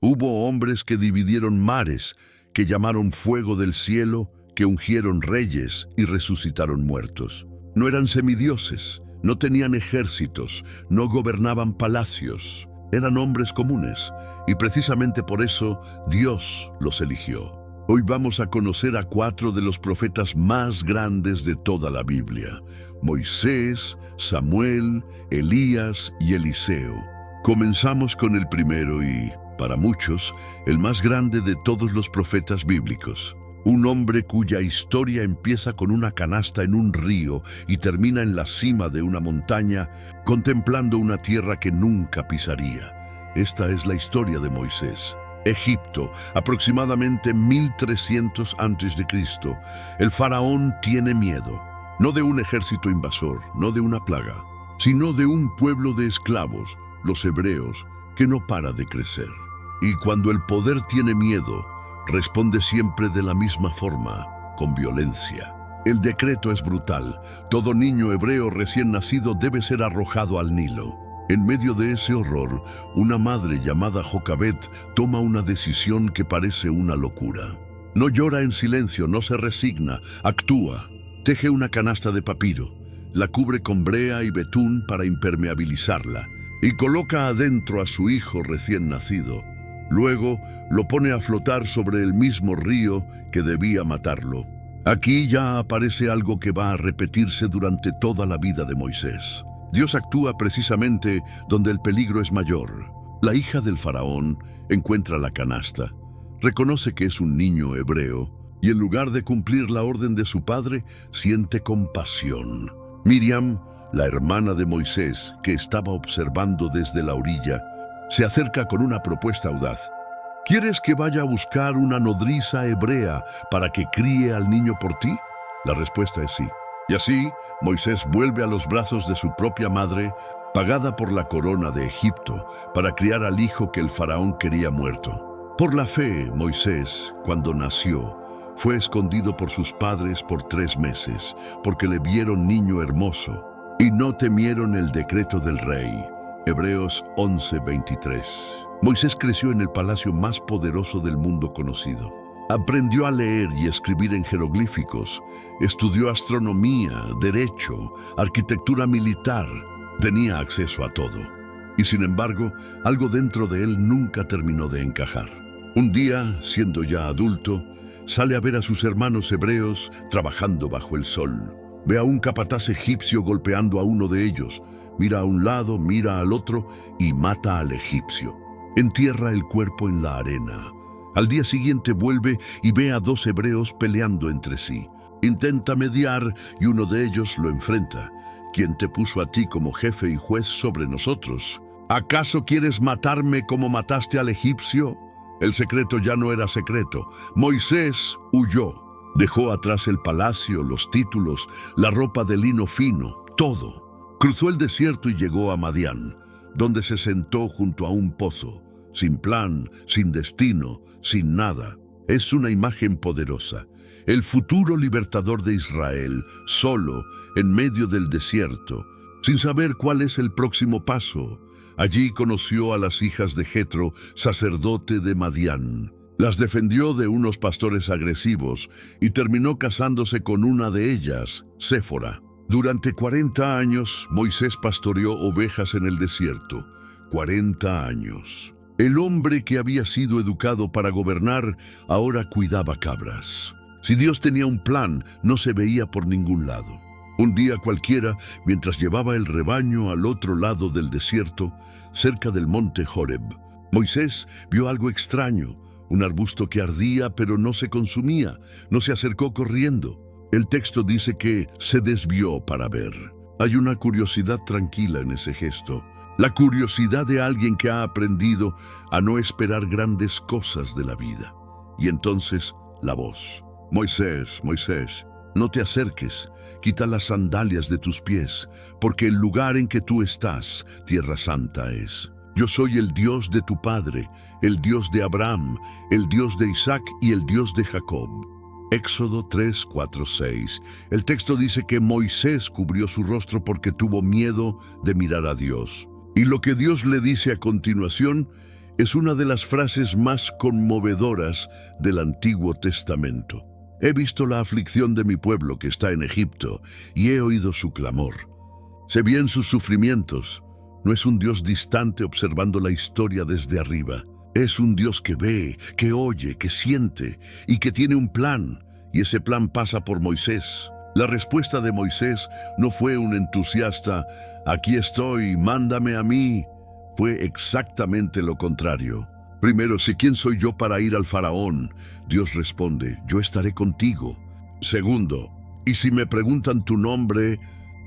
Hubo hombres que dividieron mares, que llamaron fuego del cielo, que ungieron reyes y resucitaron muertos. No eran semidioses, no tenían ejércitos, no gobernaban palacios. Eran hombres comunes, y precisamente por eso Dios los eligió. Hoy vamos a conocer a 4 de los profetas más grandes de toda la Biblia: Moisés, Samuel, Elías y Eliseo. Comenzamos con el primero y, para muchos, el más grande de todos los profetas bíblicos. Un hombre cuya historia empieza con una canasta en un río y termina en la cima de una montaña, contemplando una tierra que nunca pisaría. Esta es la historia de Moisés. Egipto, aproximadamente 1300 a.C. El faraón tiene miedo, no de un ejército invasor, no de una plaga, sino de un pueblo de esclavos, los hebreos, que no para de crecer. Y cuando el poder tiene miedo, responde siempre de la misma forma, con violencia. El decreto es brutal. Todo niño hebreo recién nacido debe ser arrojado al Nilo. En medio de ese horror, una madre llamada Jocabet toma una decisión que parece una locura. No llora en silencio, no se resigna, actúa. Teje una canasta de papiro, la cubre con brea y betún para impermeabilizarla, y coloca adentro a su hijo recién nacido. Luego lo pone a flotar sobre el mismo río que debía matarlo. Aquí ya aparece algo que va a repetirse durante toda la vida de Moisés. Dios actúa precisamente donde el peligro es mayor. La hija del faraón encuentra la canasta, reconoce que es un niño hebreo y en lugar de cumplir la orden de su padre, siente compasión. Miriam, la hermana de Moisés, que estaba observando desde la orilla, se acerca con una propuesta audaz. ¿Quieres que vaya a buscar una nodriza hebrea para que críe al niño por ti? La respuesta es sí. Y así, Moisés vuelve a los brazos de su propia madre, pagada por la corona de Egipto, para criar al hijo que el faraón quería muerto. Por la fe, Moisés, cuando nació, fue escondido por sus padres por 3 meses, porque le vieron niño hermoso, y no temieron el decreto del rey. Hebreos 11:23. Moisés creció en el palacio más poderoso del mundo conocido. Aprendió a leer y escribir en jeroglíficos, estudió astronomía, derecho, arquitectura militar, tenía acceso a todo. Y sin embargo, algo dentro de él nunca terminó de encajar. Un día, siendo ya adulto, sale a ver a sus hermanos hebreos trabajando bajo el sol. Ve a un capataz egipcio golpeando a uno de ellos, mira a un lado, mira al otro y mata al egipcio. Entierra el cuerpo en la arena. Al día siguiente vuelve y ve a 2 hebreos peleando entre sí. Intenta mediar y uno de ellos lo enfrenta. ¿Quién te puso a ti como jefe y juez sobre nosotros? ¿Acaso quieres matarme como mataste al egipcio? El secreto ya no era secreto. Moisés huyó. Dejó atrás el palacio, los títulos, la ropa de lino fino, todo. Cruzó el desierto y llegó a Madián, donde se sentó junto a un pozo, sin plan, sin destino, sin nada. Es una imagen poderosa. El futuro libertador de Israel, solo, en medio del desierto, sin saber cuál es el próximo paso. Allí conoció a las hijas de Jetro, sacerdote de Madián. Las defendió de unos pastores agresivos y terminó casándose con una de ellas, Séfora. Durante 40 años, Moisés pastoreó ovejas en el desierto. 40 años. El hombre que había sido educado para gobernar, ahora cuidaba cabras. Si Dios tenía un plan, no se veía por ningún lado. Un día cualquiera, mientras llevaba el rebaño al otro lado del desierto, cerca del monte Horeb, Moisés vio algo extraño, un arbusto que ardía pero no se consumía, no se acercó corriendo. El texto dice que se desvió para ver. Hay una curiosidad tranquila en ese gesto. La curiosidad de alguien que ha aprendido a no esperar grandes cosas de la vida. Y entonces, la voz. Moisés, Moisés, no te acerques, quita las sandalias de tus pies, porque el lugar en que tú estás, tierra santa es. Yo soy el Dios de tu padre, el Dios de Abraham, el Dios de Isaac y el Dios de Jacob. Éxodo 3, 4, 6. El texto dice que Moisés cubrió su rostro porque tuvo miedo de mirar a Dios. Y lo que Dios le dice a continuación es una de las frases más conmovedoras del Antiguo Testamento. He visto la aflicción de mi pueblo que está en Egipto y he oído su clamor. Sé bien sus sufrimientos. No es un Dios distante observando la historia desde arriba. Es un Dios que ve, que oye, que siente y que tiene un plan, y ese plan pasa por Moisés. La respuesta de Moisés no fue un entusiasta, «Aquí estoy, mándame a mí». Fue exactamente lo contrario. Primero, ¿si quién soy yo para ir al faraón? Dios responde, yo estaré contigo. Segundo, y si me preguntan tu nombre,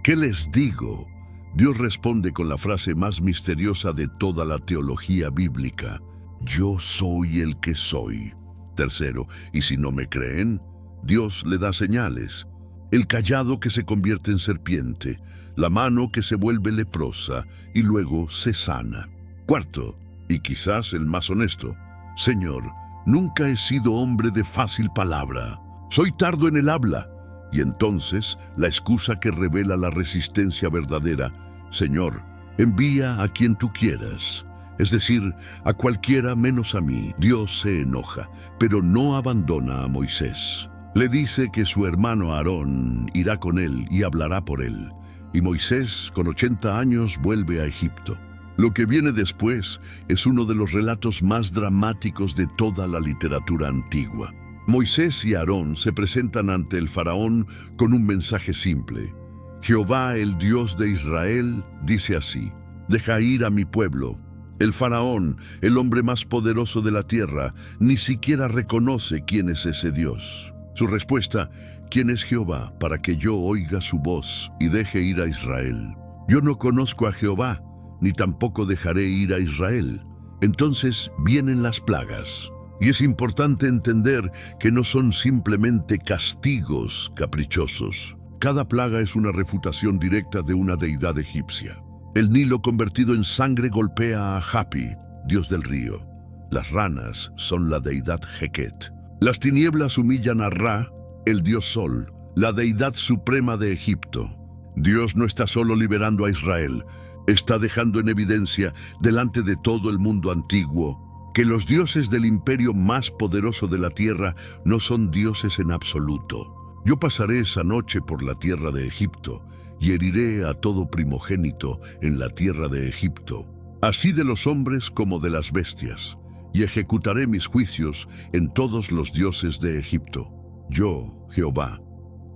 ¿qué les digo? Dios responde con la frase más misteriosa de toda la teología bíblica. Yo soy el que soy. Tercero, y si no me creen, Dios le da señales. El cayado que se convierte en serpiente, la mano que se vuelve leprosa y luego se sana. Cuarto, y quizás el más honesto, Señor, nunca he sido hombre de fácil palabra. Soy tardo en el habla. Y entonces, la excusa que revela la resistencia verdadera, Señor, envía a quien tú quieras. Es decir, a cualquiera menos a mí. Dios se enoja, pero no abandona a Moisés. Le dice que su hermano Aarón irá con él y hablará por él. Y Moisés, con 80 años, vuelve a Egipto. Lo que viene después es uno de los relatos más dramáticos de toda la literatura antigua. Moisés y Aarón se presentan ante el faraón con un mensaje simple. Jehová, el Dios de Israel, dice así: deja ir a mi pueblo. El faraón, el hombre más poderoso de la tierra, ni siquiera reconoce quién es ese Dios. Su respuesta: ¿quién es Jehová para que yo oiga su voz y deje ir a Israel? Yo no conozco a Jehová, ni tampoco dejaré ir a Israel. Entonces vienen las plagas. Y es importante entender que no son simplemente castigos caprichosos. Cada plaga es una refutación directa de una deidad egipcia. El Nilo convertido en sangre golpea a Hapi, dios del río. Las ranas son la deidad Heket. Las tinieblas humillan a Ra, el dios Sol, la deidad suprema de Egipto. Dios no está solo liberando a Israel, está dejando en evidencia delante de todo el mundo antiguo que los dioses del imperio más poderoso de la tierra no son dioses en absoluto. Yo pasaré esa noche por la tierra de Egipto y heriré a todo primogénito en la tierra de Egipto, así de los hombres como de las bestias, y ejecutaré mis juicios en todos los dioses de Egipto. Yo, Jehová.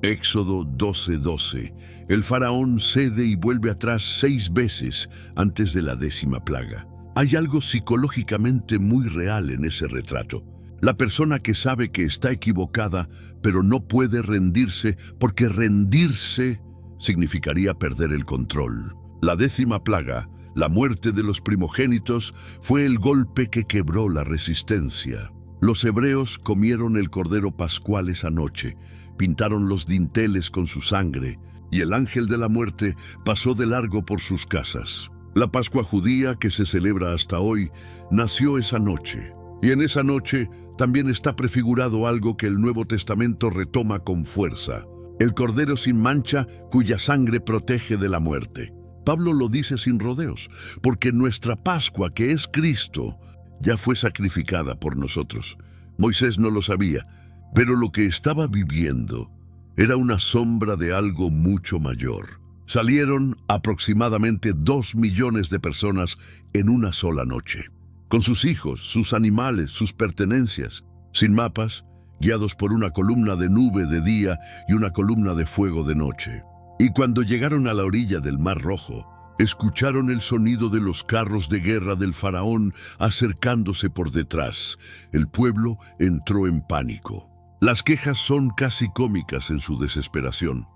Éxodo 12:12. El faraón cede y vuelve atrás 6 veces antes de la 10ª plaga. Hay algo psicológicamente muy real en ese retrato. La persona que sabe que está equivocada, pero no puede rendirse, porque rendirse significaría perder el control. La 10ª plaga, la muerte de los primogénitos, fue el golpe que quebró la resistencia. Los hebreos comieron el cordero pascual esa noche, pintaron los dinteles con su sangre, y el ángel de la muerte pasó de largo por sus casas. La Pascua judía, que se celebra hasta hoy, nació esa noche. Y en esa noche también está prefigurado algo que el Nuevo Testamento retoma con fuerza: el Cordero sin mancha, cuya sangre protege de la muerte. Pablo lo dice sin rodeos, porque nuestra Pascua, que es Cristo, ya fue sacrificada por nosotros. Moisés no lo sabía, pero lo que estaba viviendo era una sombra de algo mucho mayor. Salieron aproximadamente 2 millones de personas en una sola noche, con sus hijos, sus animales, sus pertenencias, sin mapas, guiados por una columna de nube de día y una columna de fuego de noche. Y cuando llegaron a la orilla del Mar Rojo, escucharon el sonido de los carros de guerra del faraón acercándose por detrás. El pueblo entró en pánico. Las quejas son casi cómicas en su desesperación.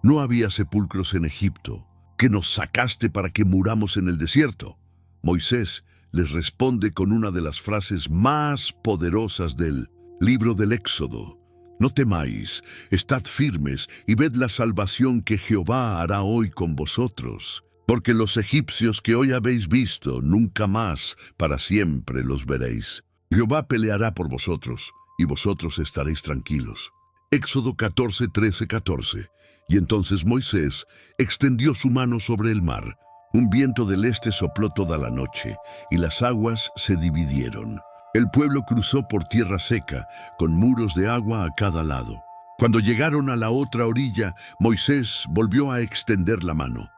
No había sepulcros en Egipto. ¿Que nos sacaste para que muramos en el desierto? Moisés les responde con una de las frases más poderosas del libro del Éxodo. No temáis, estad firmes y ved la salvación que Jehová hará hoy con vosotros. Porque los egipcios que hoy habéis visto, nunca más para siempre los veréis. Jehová peleará por vosotros, y vosotros estaréis tranquilos. Éxodo 14:13-14. Y entonces Moisés extendió su mano sobre el mar, Un viento del este sopló toda la noche, y las aguas se dividieron. El pueblo cruzó por tierra seca, con muros de agua a cada lado. Cuando llegaron a la otra orilla, Moisés volvió a extender la mano,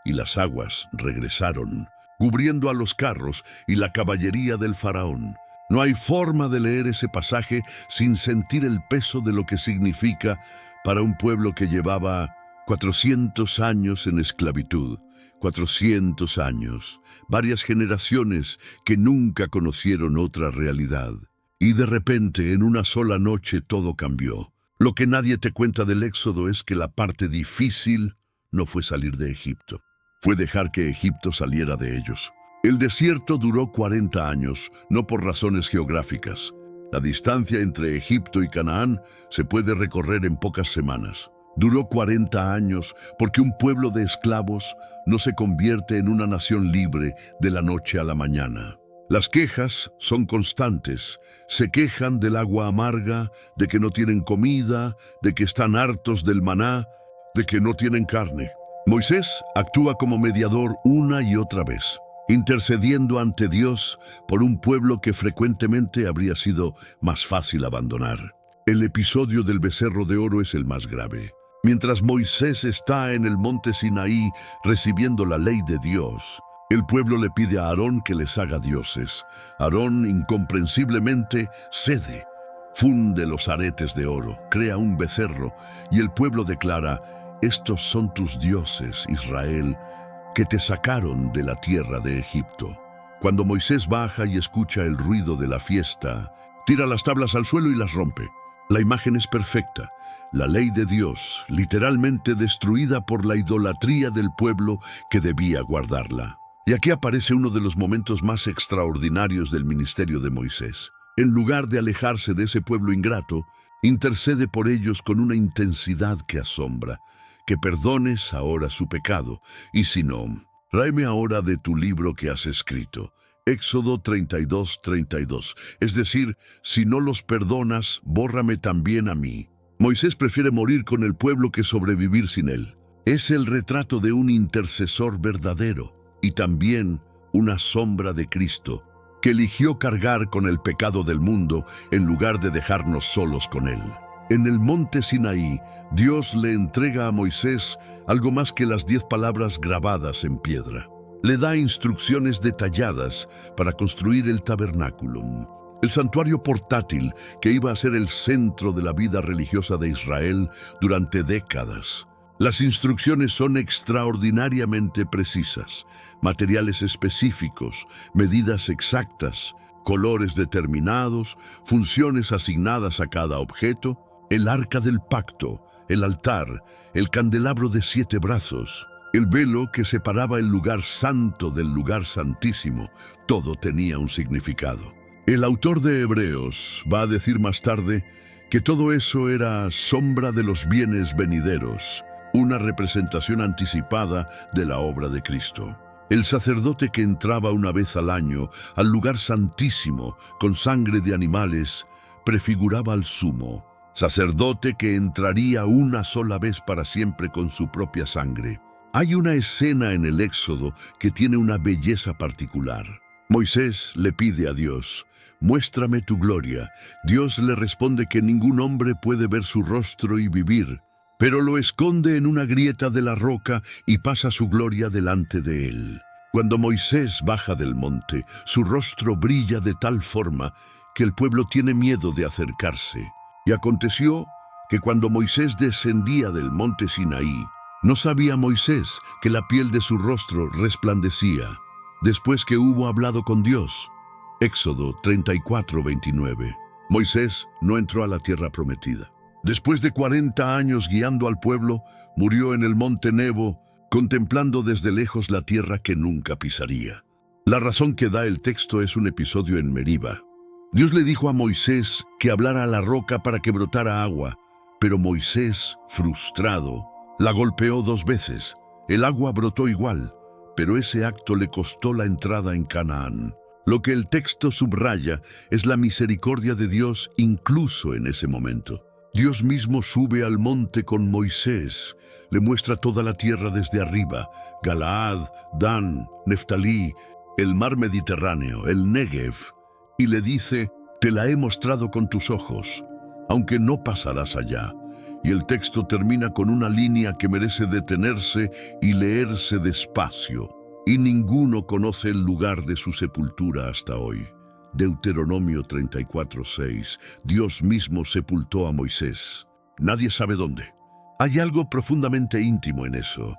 y las aguas regresaron, cubriendo a los carros y la caballería del faraón. No hay forma de leer ese pasaje sin sentir el peso de lo que significa para un pueblo que llevaba 400 años en esclavitud. 400 años, varias generaciones que nunca conocieron otra realidad. Y de repente, en una sola noche, todo cambió. Lo que nadie te cuenta del Éxodo es que la parte difícil no fue salir de Egipto, fue dejar que Egipto saliera de ellos. El desierto duró 40 años, no por razones geográficas. La distancia entre Egipto y Canaán se puede recorrer en pocas semanas. Duró 40 años porque un pueblo de esclavos no se convierte en una nación libre de la noche a la mañana. Las quejas son constantes. Se quejan del agua amarga, de que no tienen comida, de que están hartos del maná, de que no tienen carne. Moisés actúa como mediador una y otra vez, intercediendo ante Dios por un pueblo que frecuentemente habría sido más fácil abandonar. El episodio del becerro de oro es el más grave. Mientras Moisés está en el monte Sinaí recibiendo la ley de Dios, el pueblo le pide a Aarón que les haga dioses. Aarón, incomprensiblemente, cede, funde los aretes de oro, crea un becerro, y el pueblo declara: «Estos son tus dioses, Israel, que te sacaron de la tierra de Egipto». Cuando Moisés baja y escucha el ruido de la fiesta, tira las tablas al suelo y las rompe. La imagen es perfecta. La ley de Dios, literalmente destruida por la idolatría del pueblo que debía guardarla. Y aquí aparece uno de los momentos más extraordinarios del ministerio de Moisés. En lugar de alejarse de ese pueblo ingrato, intercede por ellos con una intensidad que asombra. Que perdones ahora su pecado, y si no, tráeme ahora de tu libro que has escrito. Éxodo 32:32. Es decir, si no los perdonas, bórrame también a mí. Moisés prefiere morir con el pueblo que sobrevivir sin él. Es el retrato de un intercesor verdadero y también una sombra de Cristo, que eligió cargar con el pecado del mundo en lugar de dejarnos solos con él. En el monte Sinaí, Dios le entrega a Moisés algo más que las 10 palabras grabadas en piedra. Le da instrucciones detalladas para construir el tabernáculo, el santuario portátil que iba a ser el centro de la vida religiosa de Israel durante décadas. Las instrucciones son extraordinariamente precisas, materiales específicos, medidas exactas, colores determinados, funciones asignadas a cada objeto, el arca del pacto, el altar, el candelabro de 7 brazos, el velo que separaba el lugar santo del lugar santísimo. Todo tenía un significado. El autor de Hebreos va a decir más tarde que todo eso era sombra de los bienes venideros, una representación anticipada de la obra de Cristo. El sacerdote que entraba una vez al año al lugar santísimo con sangre de animales prefiguraba al sumo sacerdote que entraría una sola vez para siempre con su propia sangre. Hay una escena en el Éxodo que tiene una belleza particular. Moisés le pide a Dios: «Muéstrame tu gloria». Dios le responde que ningún hombre puede ver su rostro y vivir, pero lo esconde en una grieta de la roca y pasa su gloria delante de él. Cuando Moisés baja del monte, su rostro brilla de tal forma que el pueblo tiene miedo de acercarse. Y aconteció que cuando Moisés descendía del monte Sinaí, no sabía Moisés que la piel de su rostro resplandecía, después que hubo hablado con Dios. Éxodo 34:29. Moisés no entró a la tierra prometida. Después de 40 años guiando al pueblo, murió en el monte Nebo, contemplando desde lejos la tierra que nunca pisaría. La razón que da el texto es un episodio en Meriba. Dios le dijo a Moisés que hablara a la roca para que brotara agua, pero Moisés, frustrado, la golpeó 2 veces. El agua brotó igual, pero ese acto le costó la entrada en Canaán. Lo que el texto subraya es la misericordia de Dios incluso en ese momento. Dios mismo sube al monte con Moisés, le muestra toda la tierra desde arriba, Galaad, Dan, Neftalí, el mar Mediterráneo, el Negev, y le dice, te la he mostrado con tus ojos, aunque no pasarás allá. Y el texto termina con una línea que merece detenerse y leerse despacio. Y ninguno conoce el lugar de su sepultura hasta hoy. Deuteronomio 34:6. Dios mismo sepultó a Moisés. Nadie sabe dónde. Hay algo profundamente íntimo en eso.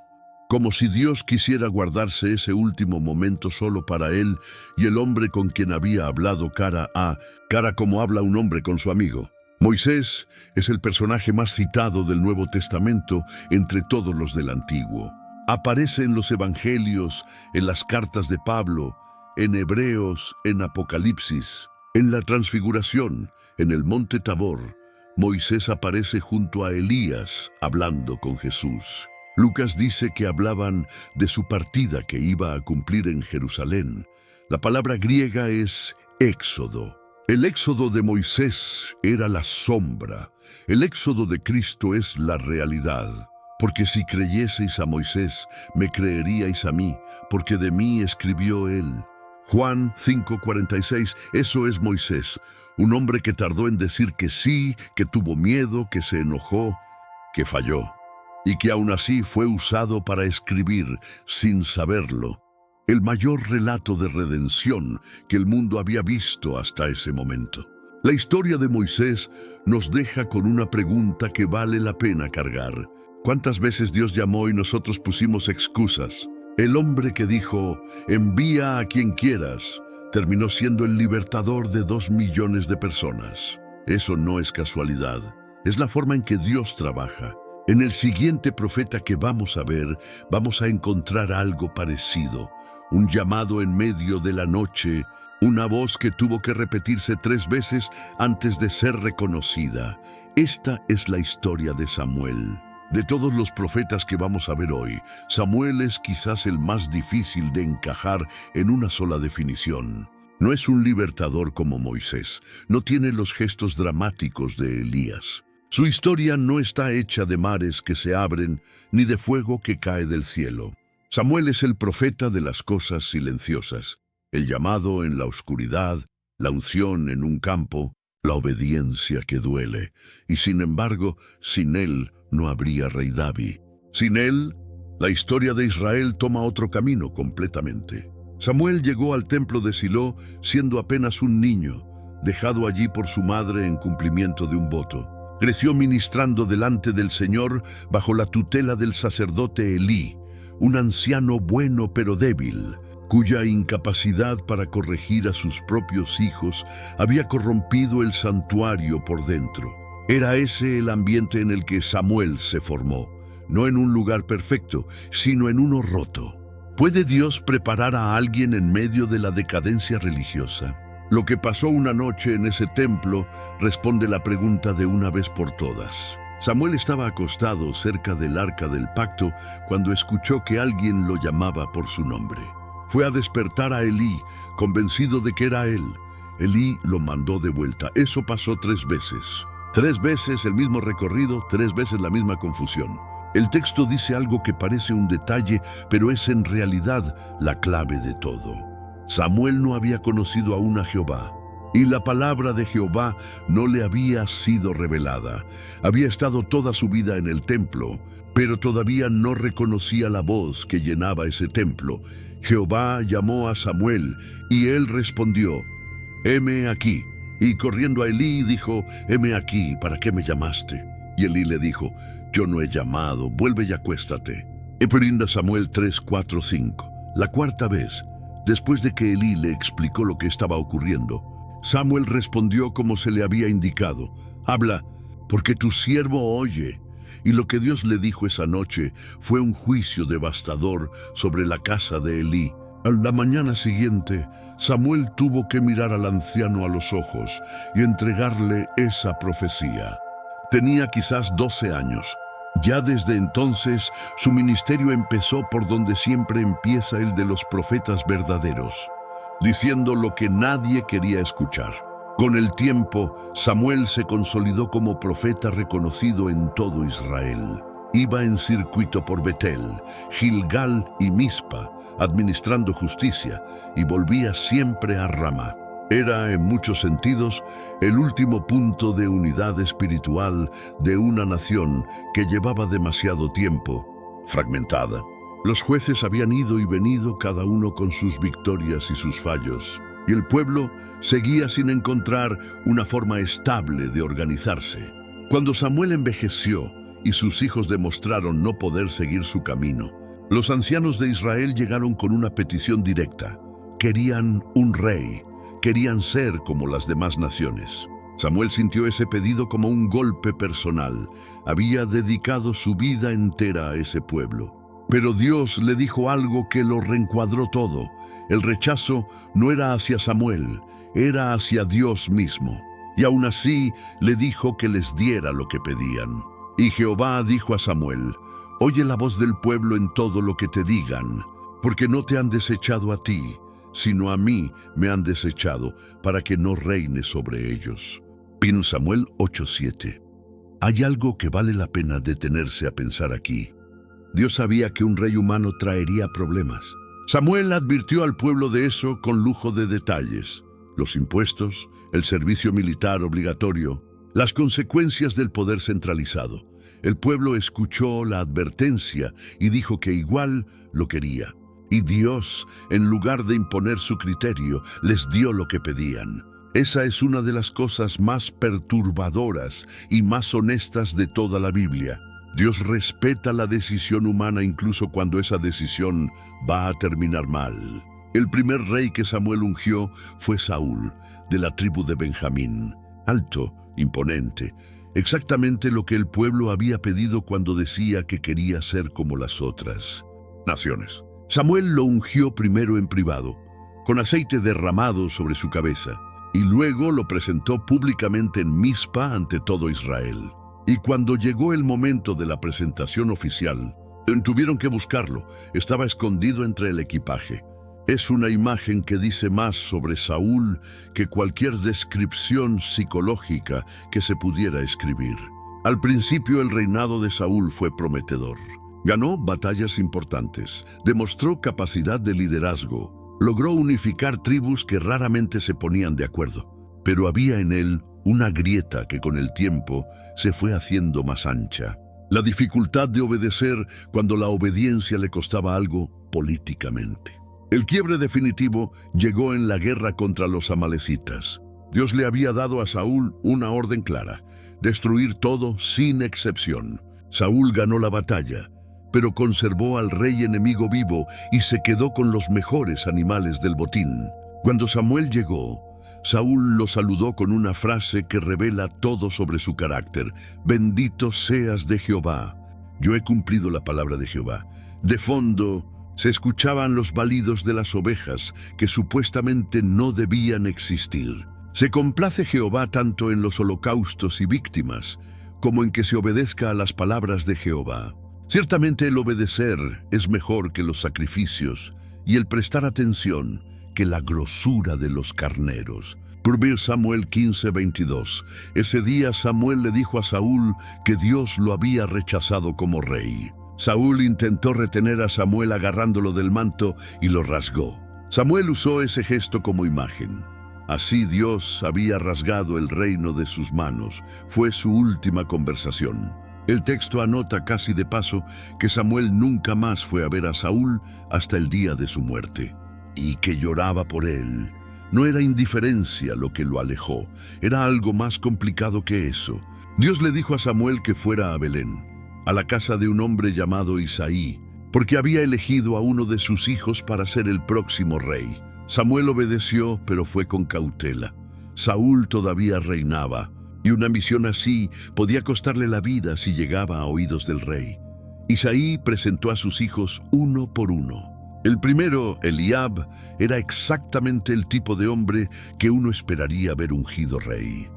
Como si Dios quisiera guardarse ese último momento solo para él y el hombre con quien había hablado cara a cara como habla un hombre con su amigo. Moisés es el personaje más citado del Nuevo Testamento entre todos los del Antiguo. Aparece en los Evangelios, en las cartas de Pablo, en Hebreos, en Apocalipsis, en la Transfiguración, en el Monte Tabor. Moisés aparece junto a Elías hablando con Jesús. Lucas dice que hablaban de su partida que iba a cumplir en Jerusalén. La palabra griega es éxodo. El éxodo de Moisés era la sombra. El éxodo de Cristo es la realidad. Porque si creyeseis a Moisés, me creeríais a mí, porque de mí escribió él. Juan 5:46, eso es Moisés, un hombre que tardó en decir que sí, que tuvo miedo, que se enojó, que falló, y que aún así fue usado para escribir, sin saberlo, el mayor relato de redención que el mundo había visto hasta ese momento. La historia de Moisés nos deja con una pregunta que vale la pena cargar. ¿Cuántas veces Dios llamó y nosotros pusimos excusas? El hombre que dijo, envía a quien quieras, terminó siendo el libertador de 2 millones de personas. Eso no es casualidad, es la forma en que Dios trabaja. En el siguiente profeta que vamos a ver, vamos a encontrar algo parecido. Un llamado en medio de la noche, una voz que tuvo que repetirse 3 veces antes de ser reconocida. Esta es la historia de Samuel. De todos los profetas que vamos a ver hoy, Samuel es quizás el más difícil de encajar en una sola definición. No es un libertador como Moisés, no tiene los gestos dramáticos de Elías. Su historia no está hecha de mares que se abren, ni de fuego que cae del cielo. Samuel es el profeta de las cosas silenciosas, el llamado en la oscuridad, la unción en un campo, la obediencia que duele. Y sin embargo, sin él no habría rey David. Sin él, la historia de Israel toma otro camino completamente. Samuel llegó al templo de Silo siendo apenas un niño, dejado allí por su madre en cumplimiento de un voto. Creció ministrando delante del Señor bajo la tutela del sacerdote Elí, un anciano bueno pero débil, cuya incapacidad para corregir a sus propios hijos había corrompido el santuario por dentro. Era ese el ambiente en el que Samuel se formó, no en un lugar perfecto, sino en uno roto. ¿Puede Dios preparar a alguien en medio de la decadencia religiosa? Lo que pasó una noche en ese templo responde la pregunta de una vez por todas. Samuel estaba acostado cerca del arca del pacto cuando escuchó que alguien lo llamaba por su nombre. Fue a despertar a Elí, convencido de que era él. Elí lo mandó de vuelta. Eso pasó 3 veces. 3 veces el mismo recorrido, 3 veces la misma confusión. El texto dice algo que parece un detalle, pero es en realidad la clave de todo. Samuel no había conocido aún a Jehová, y la palabra de Jehová no le había sido revelada. Había estado toda su vida en el templo, pero todavía no reconocía la voz que llenaba ese templo. Jehová llamó a Samuel, y él respondió, «Heme aquí». Y corriendo a Elí dijo, «Heme aquí, ¿para qué me llamaste?» Y Elí le dijo, «Yo no he llamado, vuelve y acuéstate». Eperinda Samuel 3, 4, 5. La 4ª vez, después de que Elí le explicó lo que estaba ocurriendo, Samuel respondió como se le había indicado, «Habla, porque tu siervo oye». Y lo que Dios le dijo esa noche fue un juicio devastador sobre la casa de Elí. A la mañana siguiente, Samuel tuvo que mirar al anciano a los ojos y entregarle esa profecía. Tenía quizás 12 años. Ya desde entonces, su ministerio empezó por donde siempre empieza el de los profetas verdaderos, diciendo lo que nadie quería escuchar. Con el tiempo, Samuel se consolidó como profeta reconocido en todo Israel. Iba en circuito por Betel, Gilgal y Mispa, administrando justicia, y volvía siempre a Ramá. Era, en muchos sentidos, el último punto de unidad espiritual de una nación que llevaba demasiado tiempo fragmentada. Los jueces habían ido y venido, cada uno con sus victorias y sus fallos, y el pueblo seguía sin encontrar una forma estable de organizarse. Cuando Samuel envejeció y sus hijos demostraron no poder seguir su camino, los ancianos de Israel llegaron con una petición directa. Querían un rey, querían ser como las demás naciones. Samuel sintió ese pedido como un golpe personal. Había dedicado su vida entera a ese pueblo. Pero Dios le dijo algo que lo reencuadró todo. El rechazo no era hacia Samuel, era hacia Dios mismo. Y aún así le dijo que les diera lo que pedían. Y Jehová dijo a Samuel: oye la voz del pueblo en todo lo que te digan, porque no te han desechado a ti, sino a mí me han desechado, para que no reine sobre ellos. 1 Samuel 8:7. Hay algo que vale la pena detenerse a pensar aquí. Dios sabía que un rey humano traería problemas. Samuel advirtió al pueblo de eso con lujo de detalles: los impuestos, el servicio militar obligatorio, las consecuencias del poder centralizado. El pueblo escuchó la advertencia y dijo que igual lo quería. Y Dios, en lugar de imponer su criterio, les dio lo que pedían. Esa es una de las cosas más perturbadoras y más honestas de toda la Biblia. Dios respeta la decisión humana incluso cuando esa decisión va a terminar mal. El primer rey que Samuel ungió fue Saúl, de la tribu de Benjamín. Alto, imponente, exactamente lo que el pueblo había pedido cuando decía que quería ser como las otras naciones. Samuel lo ungió primero en privado, con aceite derramado sobre su cabeza, y luego lo presentó públicamente en Mispa ante todo Israel. Y cuando llegó el momento de la presentación oficial, tuvieron que buscarlo. Estaba escondido entre el equipaje. Es una imagen que dice más sobre Saúl que cualquier descripción psicológica que se pudiera escribir. Al principio el reinado de Saúl fue prometedor. Ganó batallas importantes, demostró capacidad de liderazgo, logró unificar tribus que raramente se ponían de acuerdo. Pero había en él una grieta que con el tiempo se fue haciendo más ancha. La dificultad de obedecer cuando la obediencia le costaba algo políticamente. El quiebre definitivo llegó en la guerra contra los amalecitas. Dios le había dado a Saúl una orden clara: destruir todo sin excepción. Saúl ganó la batalla, pero conservó al rey enemigo vivo y se quedó con los mejores animales del botín. Cuando Samuel llegó, Saúl lo saludó con una frase que revela todo sobre su carácter: bendito seas de Jehová. Yo he cumplido la palabra de Jehová. De fondo se escuchaban los balidos de las ovejas que supuestamente no debían existir. Se complace Jehová tanto en los holocaustos y víctimas, como en que se obedezca a las palabras de Jehová. Ciertamente el obedecer es mejor que los sacrificios, y el prestar atención que la grosura de los carneros. 1 Samuel 15:22. Ese día Samuel le dijo a Saúl que Dios lo había rechazado como rey. Saúl intentó retener a Samuel agarrándolo del manto y lo rasgó. Samuel usó ese gesto como imagen. Así Dios había rasgado el reino de sus manos. Fue su última conversación. El texto anota casi de paso que Samuel nunca más fue a ver a Saúl hasta el día de su muerte, y que lloraba por él. No era indiferencia lo que lo alejó, era algo más complicado que eso. Dios le dijo a Samuel que fuera a Belén, a la casa de un hombre llamado Isaí, porque había elegido a uno de sus hijos para ser el próximo rey. Samuel obedeció, pero fue con cautela. Saúl todavía reinaba, y una misión así podía costarle la vida si llegaba a oídos del rey. Isaí presentó a sus hijos uno por uno. El primero, Eliab, era exactamente el tipo de hombre que uno esperaría ver ungido rey.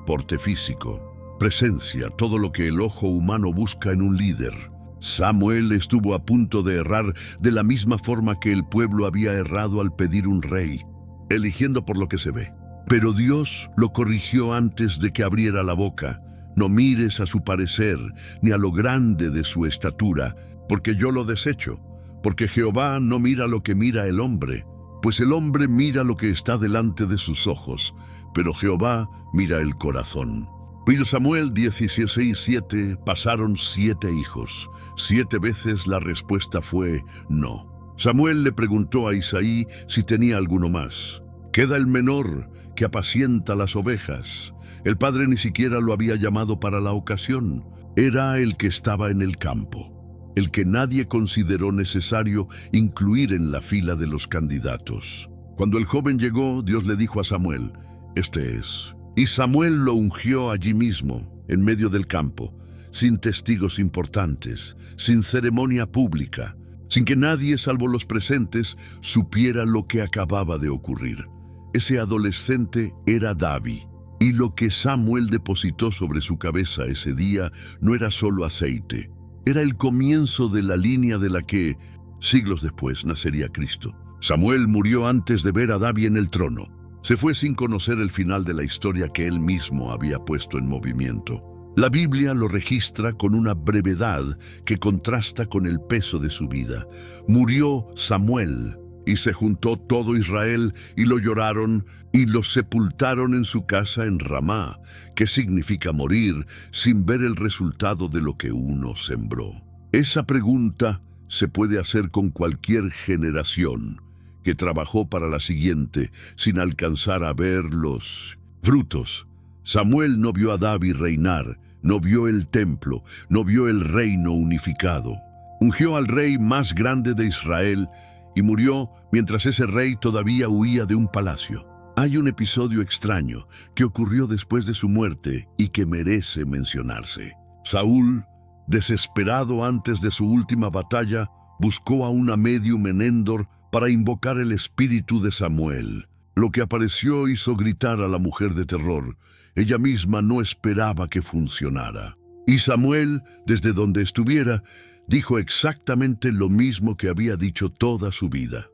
Porte físico, presencia, todo lo que el ojo humano busca en un líder. Samuel estuvo a punto de errar de la misma forma que el pueblo había errado al pedir un rey, eligiendo por lo que se ve. Pero Dios lo corrigió antes de que abriera la boca. No mires a su parecer, ni a lo grande de su estatura, porque yo lo desecho. Porque Jehová no mira lo que mira el hombre, pues el hombre mira lo que está delante de sus ojos, pero Jehová mira el corazón. 1 Samuel 16:7 pasaron 7 hijos. 7 veces la respuesta fue no. Samuel le preguntó a Isaí si tenía alguno más. Queda el menor, que apacienta las ovejas. El padre ni siquiera lo había llamado para la ocasión. Era el que estaba en el campo, el que nadie consideró necesario incluir en la fila de los candidatos. Cuando el joven llegó, Dios le dijo a Samuel: «Este es». Y Samuel lo ungió allí mismo, en medio del campo, sin testigos importantes, sin ceremonia pública, sin que nadie, salvo los presentes, supiera lo que acababa de ocurrir. Ese adolescente era David, y lo que Samuel depositó sobre su cabeza ese día no era solo aceite, era el comienzo de la línea de la que, siglos después, nacería Cristo. Samuel murió antes de ver a David en el trono. Se fue sin conocer el final de la historia que él mismo había puesto en movimiento. La Biblia lo registra con una brevedad que contrasta con el peso de su vida. Murió Samuel, y se juntó todo Israel, y lo lloraron, y lo sepultaron en su casa en Ramá, que significa morir, sin ver el resultado de lo que uno sembró. Esa pregunta se puede hacer con cualquier generación que trabajó para la siguiente, sin alcanzar a ver los frutos. Samuel no vio a David reinar, no vio el templo, no vio el reino unificado. Ungió al rey más grande de Israel, y murió mientras ese rey todavía huía de un palacio. Hay un episodio extraño que ocurrió después de su muerte y que merece mencionarse. Saúl, desesperado antes de su última batalla, buscó a una medium en Endor para invocar el espíritu de Samuel. Lo que apareció hizo gritar a la mujer de terror. Ella misma no esperaba que funcionara. Y Samuel, desde donde estuviera, dijo exactamente lo mismo que había dicho toda su vida.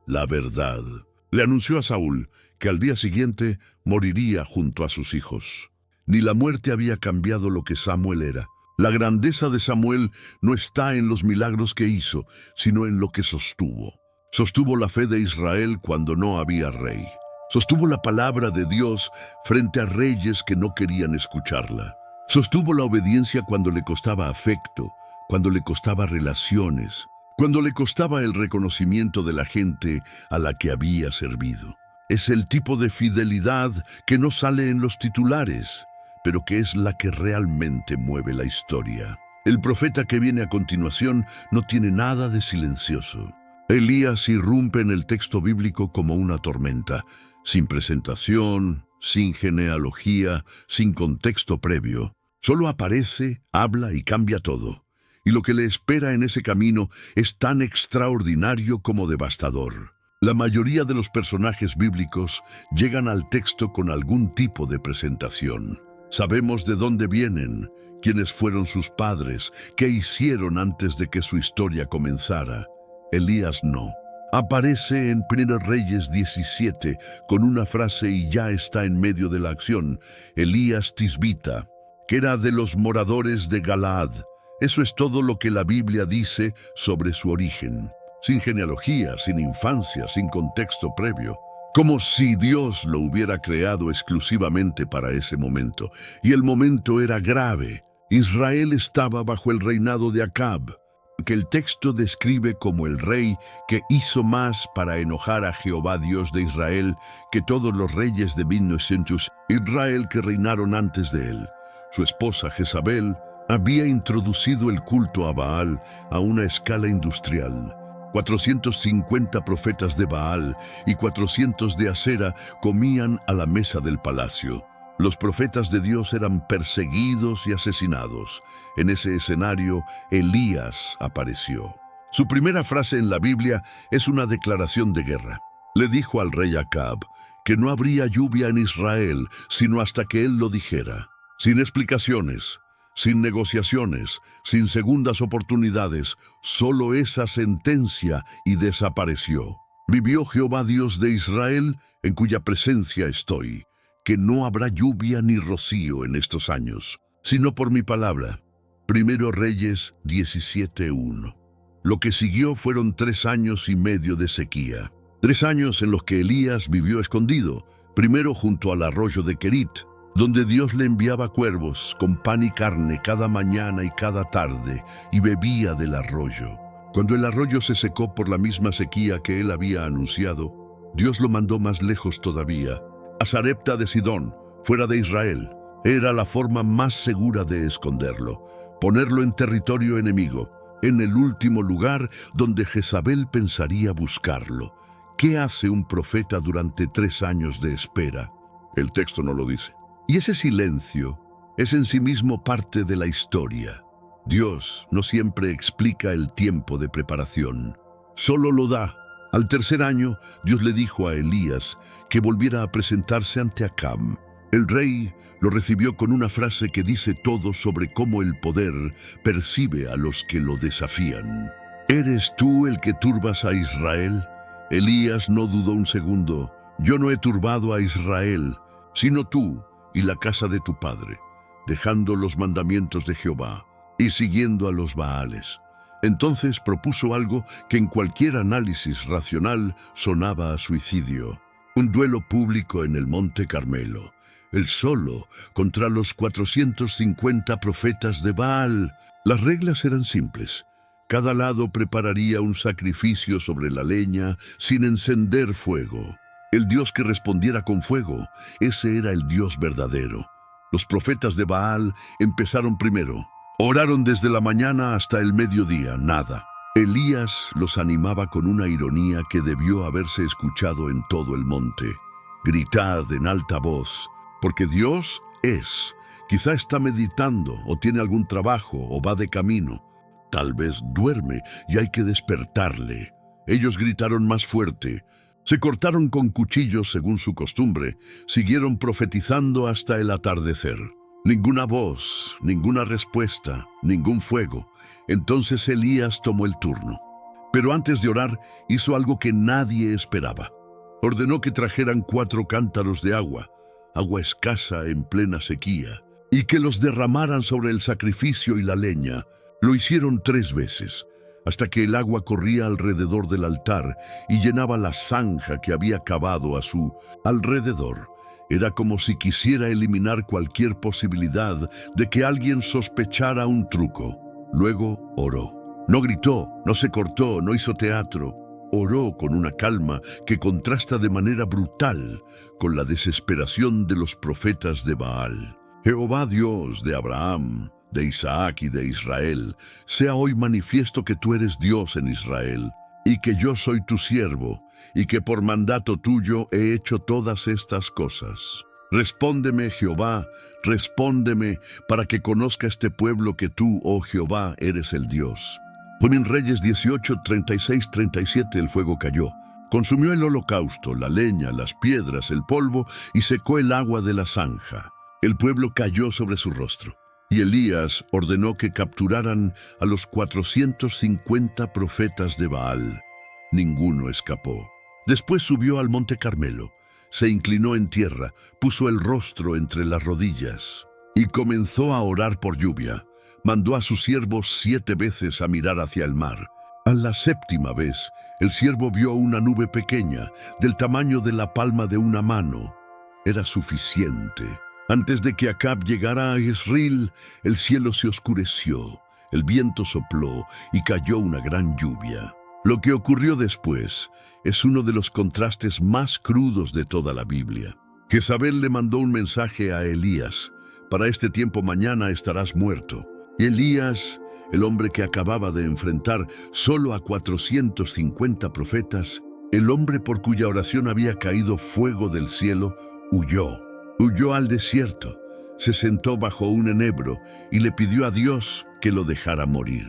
La verdad. Le anunció a Saúl que al día siguiente moriría junto a sus hijos. Ni la muerte había cambiado lo que Samuel era. La grandeza de Samuel no está en los milagros que hizo, sino en lo que sostuvo. Sostuvo la fe de Israel cuando no había rey. Sostuvo la palabra de Dios frente a reyes que no querían escucharla. Sostuvo la obediencia cuando le costaba afecto, cuando le costaba relaciones, cuando le costaba el reconocimiento de la gente a la que había servido. Es el tipo de fidelidad que no sale en los titulares, pero que es la que realmente mueve la historia. El profeta que viene a continuación no tiene nada de silencioso. Elías irrumpe en el texto bíblico como una tormenta, sin presentación, sin genealogía, sin contexto previo. Solo aparece, habla y cambia todo. Y lo que le espera en ese camino es tan extraordinario como devastador. La mayoría de los personajes bíblicos llegan al texto con algún tipo de presentación. Sabemos de dónde vienen, quiénes fueron sus padres, qué hicieron antes de que su historia comenzara. Elías no. Aparece en 1 Reyes 17 con una frase y ya está en medio de la acción. Elías Tisbita, que era de los moradores de Galaad. Eso es todo lo que la Biblia dice sobre su origen. Sin genealogía, sin infancia, sin contexto previo. Como si Dios lo hubiera creado exclusivamente para ese momento. Y el momento era grave. Israel estaba bajo el reinado de Acab, que el texto describe como el rey que hizo más para enojar a Jehová Dios de Israel que todos los reyes de 1900 Israel que reinaron antes de él. Su esposa Jezabel había introducido el culto a Baal a una escala industrial. 450 profetas de Baal y 400 de Asera comían a la mesa del palacio. Los profetas de Dios eran perseguidos y asesinados. En ese escenario, Elías apareció. Su primera frase en la Biblia es una declaración de guerra. Le dijo al rey Acab que no habría lluvia en Israel sino hasta que él lo dijera. Sin explicaciones, sin negociaciones, sin segundas oportunidades, solo esa sentencia y desapareció. Vivió Jehová Dios de Israel, en cuya presencia estoy, que no habrá lluvia ni rocío en estos años, sino por mi palabra. Primero Reyes 17:1. Lo que siguió fueron 3 años y medio de sequía. 3 años en los que Elías vivió escondido, primero junto al arroyo de Querit, donde Dios le enviaba cuervos con pan y carne cada mañana y cada tarde, y bebía del arroyo. Cuando el arroyo se secó por la misma sequía que él había anunciado, Dios lo mandó más lejos todavía, a Sarepta de Sidón, fuera de Israel. Era la forma más segura de esconderlo, ponerlo en territorio enemigo, en el último lugar donde Jezabel pensaría buscarlo. ¿Qué hace un profeta durante 3 años de espera? El texto no lo dice. Y ese silencio es en sí mismo parte de la historia. Dios no siempre explica el tiempo de preparación, solo lo da. Al 3er año, Dios le dijo a Elías que volviera a presentarse ante Acab. El rey lo recibió con una frase que dice todo sobre cómo el poder percibe a los que lo desafían. ¿Eres tú el que turbas a Israel? Elías no dudó un segundo. Yo no he turbado a Israel, sino tú y la casa de tu padre, dejando los mandamientos de Jehová y siguiendo a los Baales. Entonces propuso algo que en cualquier análisis racional sonaba a suicidio. Un duelo público en el Monte Carmelo, él solo contra los 450 profetas de Baal. Las reglas eran simples. Cada lado prepararía un sacrificio sobre la leña sin encender fuego. El Dios que respondiera con fuego, ese era el Dios verdadero. Los profetas de Baal empezaron primero. Oraron desde la mañana hasta el mediodía, nada. Elías los animaba con una ironía que debió haberse escuchado en todo el monte. Gritad en alta voz, porque Dios es. Quizá está meditando, o tiene algún trabajo, o va de camino. Tal vez duerme y hay que despertarle. Ellos gritaron más fuerte. Se cortaron con cuchillos según su costumbre. Siguieron profetizando hasta el atardecer. Ninguna voz, ninguna respuesta, ningún fuego. Entonces Elías tomó el turno. Pero antes de orar, hizo algo que nadie esperaba. Ordenó que trajeran 4 cántaros de agua escasa en plena sequía, y que los derramaran sobre el sacrificio y la leña. Lo hicieron 3 veces, hasta que el agua corría alrededor del altar y llenaba la zanja que había cavado a su alrededor. Era como si quisiera eliminar cualquier posibilidad de que alguien sospechara un truco. Luego oró. No gritó, no se cortó, no hizo teatro. Oró con una calma que contrasta de manera brutal con la desesperación de los profetas de Baal. Jehová Dios de Abraham, de Isaac y de Israel, sea hoy manifiesto que tú eres Dios en Israel, y que yo soy tu siervo, y que por mandato tuyo he hecho todas estas cosas. Respóndeme, Jehová, respóndeme, para que conozca este pueblo que tú, oh Jehová, eres el Dios. Fue en Reyes 18, 36, 37 el fuego cayó. Consumió el holocausto, la leña, las piedras, el polvo, y secó el agua de la zanja. El pueblo cayó sobre su rostro. Y Elías ordenó que capturaran a los 450 profetas de Baal. Ninguno escapó. Después subió al monte Carmelo, se inclinó en tierra, puso el rostro entre las rodillas y comenzó a orar por lluvia. Mandó a sus siervos 7 veces a mirar hacia el mar. A la 7ª vez, el siervo vio una nube pequeña, del tamaño de la palma de una mano. Era suficiente. Antes de que Acab llegara a Jezreel, el cielo se oscureció, el viento sopló y cayó una gran lluvia. Lo que ocurrió después es uno de los contrastes más crudos de toda la Biblia. Jezabel le mandó un mensaje a Elías: para este tiempo mañana estarás muerto. Y Elías, el hombre que acababa de enfrentar solo a 450 profetas, el hombre por cuya oración había caído fuego del cielo, huyó. Huyó al desierto, se sentó bajo un enebro y le pidió a Dios que lo dejara morir.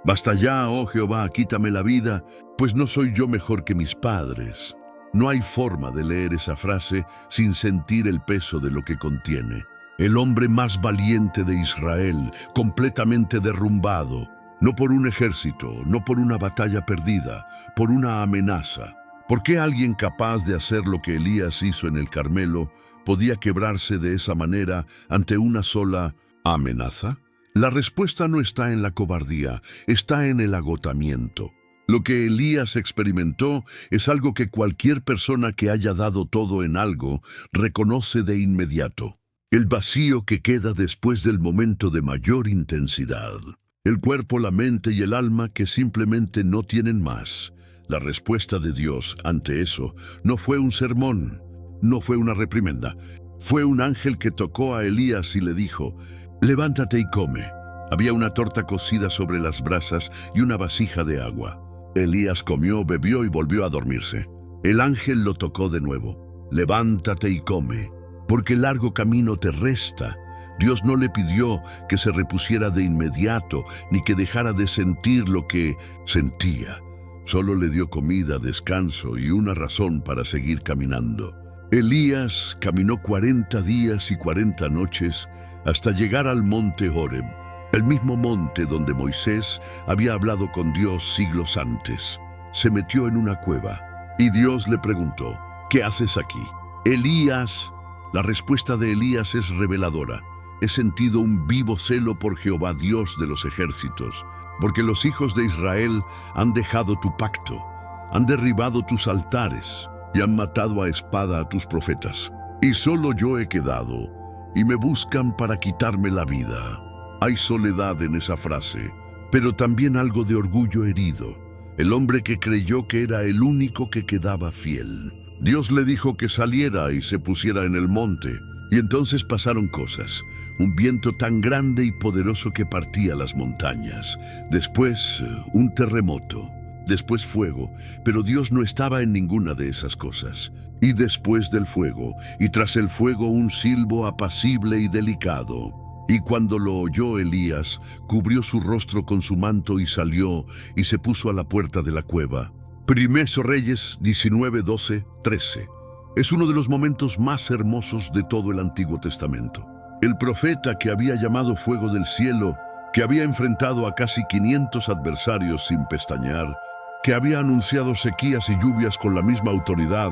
Basta ya, oh Jehová, quítame la vida, pues no soy yo mejor que mis padres. No hay forma de leer esa frase sin sentir el peso de lo que contiene. El hombre más valiente de Israel, completamente derrumbado, no por un ejército, no por una batalla perdida, por una amenaza. ¿Por qué alguien capaz de hacer lo que Elías hizo en el Carmelo podía quebrarse de esa manera ante una sola amenaza? La respuesta no está en la cobardía, está en el agotamiento. Lo que Elías experimentó es algo que cualquier persona que haya dado todo en algo reconoce de inmediato. El vacío que queda después del momento de mayor intensidad. El cuerpo, la mente y el alma que simplemente no tienen más. La respuesta de Dios ante eso no fue un sermón, no fue una reprimenda. Fue un ángel que tocó a Elías y le dijo: «Levántate y come». Había una torta cocida sobre las brasas y una vasija de agua. Elías comió, bebió y volvió a dormirse. El ángel lo tocó de nuevo. «Levántate y come, porque largo camino te resta». Dios no le pidió que se repusiera de inmediato, ni que dejara de sentir lo que sentía. Solo le dio comida, descanso y una razón para seguir caminando. Elías caminó 40 días y 40 noches hasta llegar al monte Horeb, el mismo monte donde Moisés había hablado con Dios siglos antes. Se metió en una cueva y Dios le preguntó: «¿Qué haces aquí?». «Elías». La respuesta de Elías es reveladora. «He sentido un vivo celo por Jehová, Dios de los ejércitos, porque los hijos de Israel han dejado tu pacto, han derribado tus altares y han matado a espada a tus profetas. Y solo yo he quedado, y me buscan para quitarme la vida». Hay soledad en esa frase, pero también algo de orgullo herido. El hombre que creyó que era el único que quedaba fiel. Dios le dijo que saliera y se pusiera en el monte, y entonces pasaron cosas. Un viento tan grande y poderoso que partía las montañas. Después, un terremoto. Después fuego, pero Dios no estaba en ninguna de esas cosas. Y después del fuego, y tras el fuego un silbo apacible y delicado. Y cuando lo oyó Elías, cubrió su rostro con su manto y salió y se puso a la puerta de la cueva. Primeros Reyes 19, 12, 13. Es uno de los momentos más hermosos de todo el Antiguo Testamento. El profeta que había llamado fuego del cielo, que había enfrentado a casi 500 adversarios sin pestañear, que había anunciado sequías y lluvias con la misma autoridad,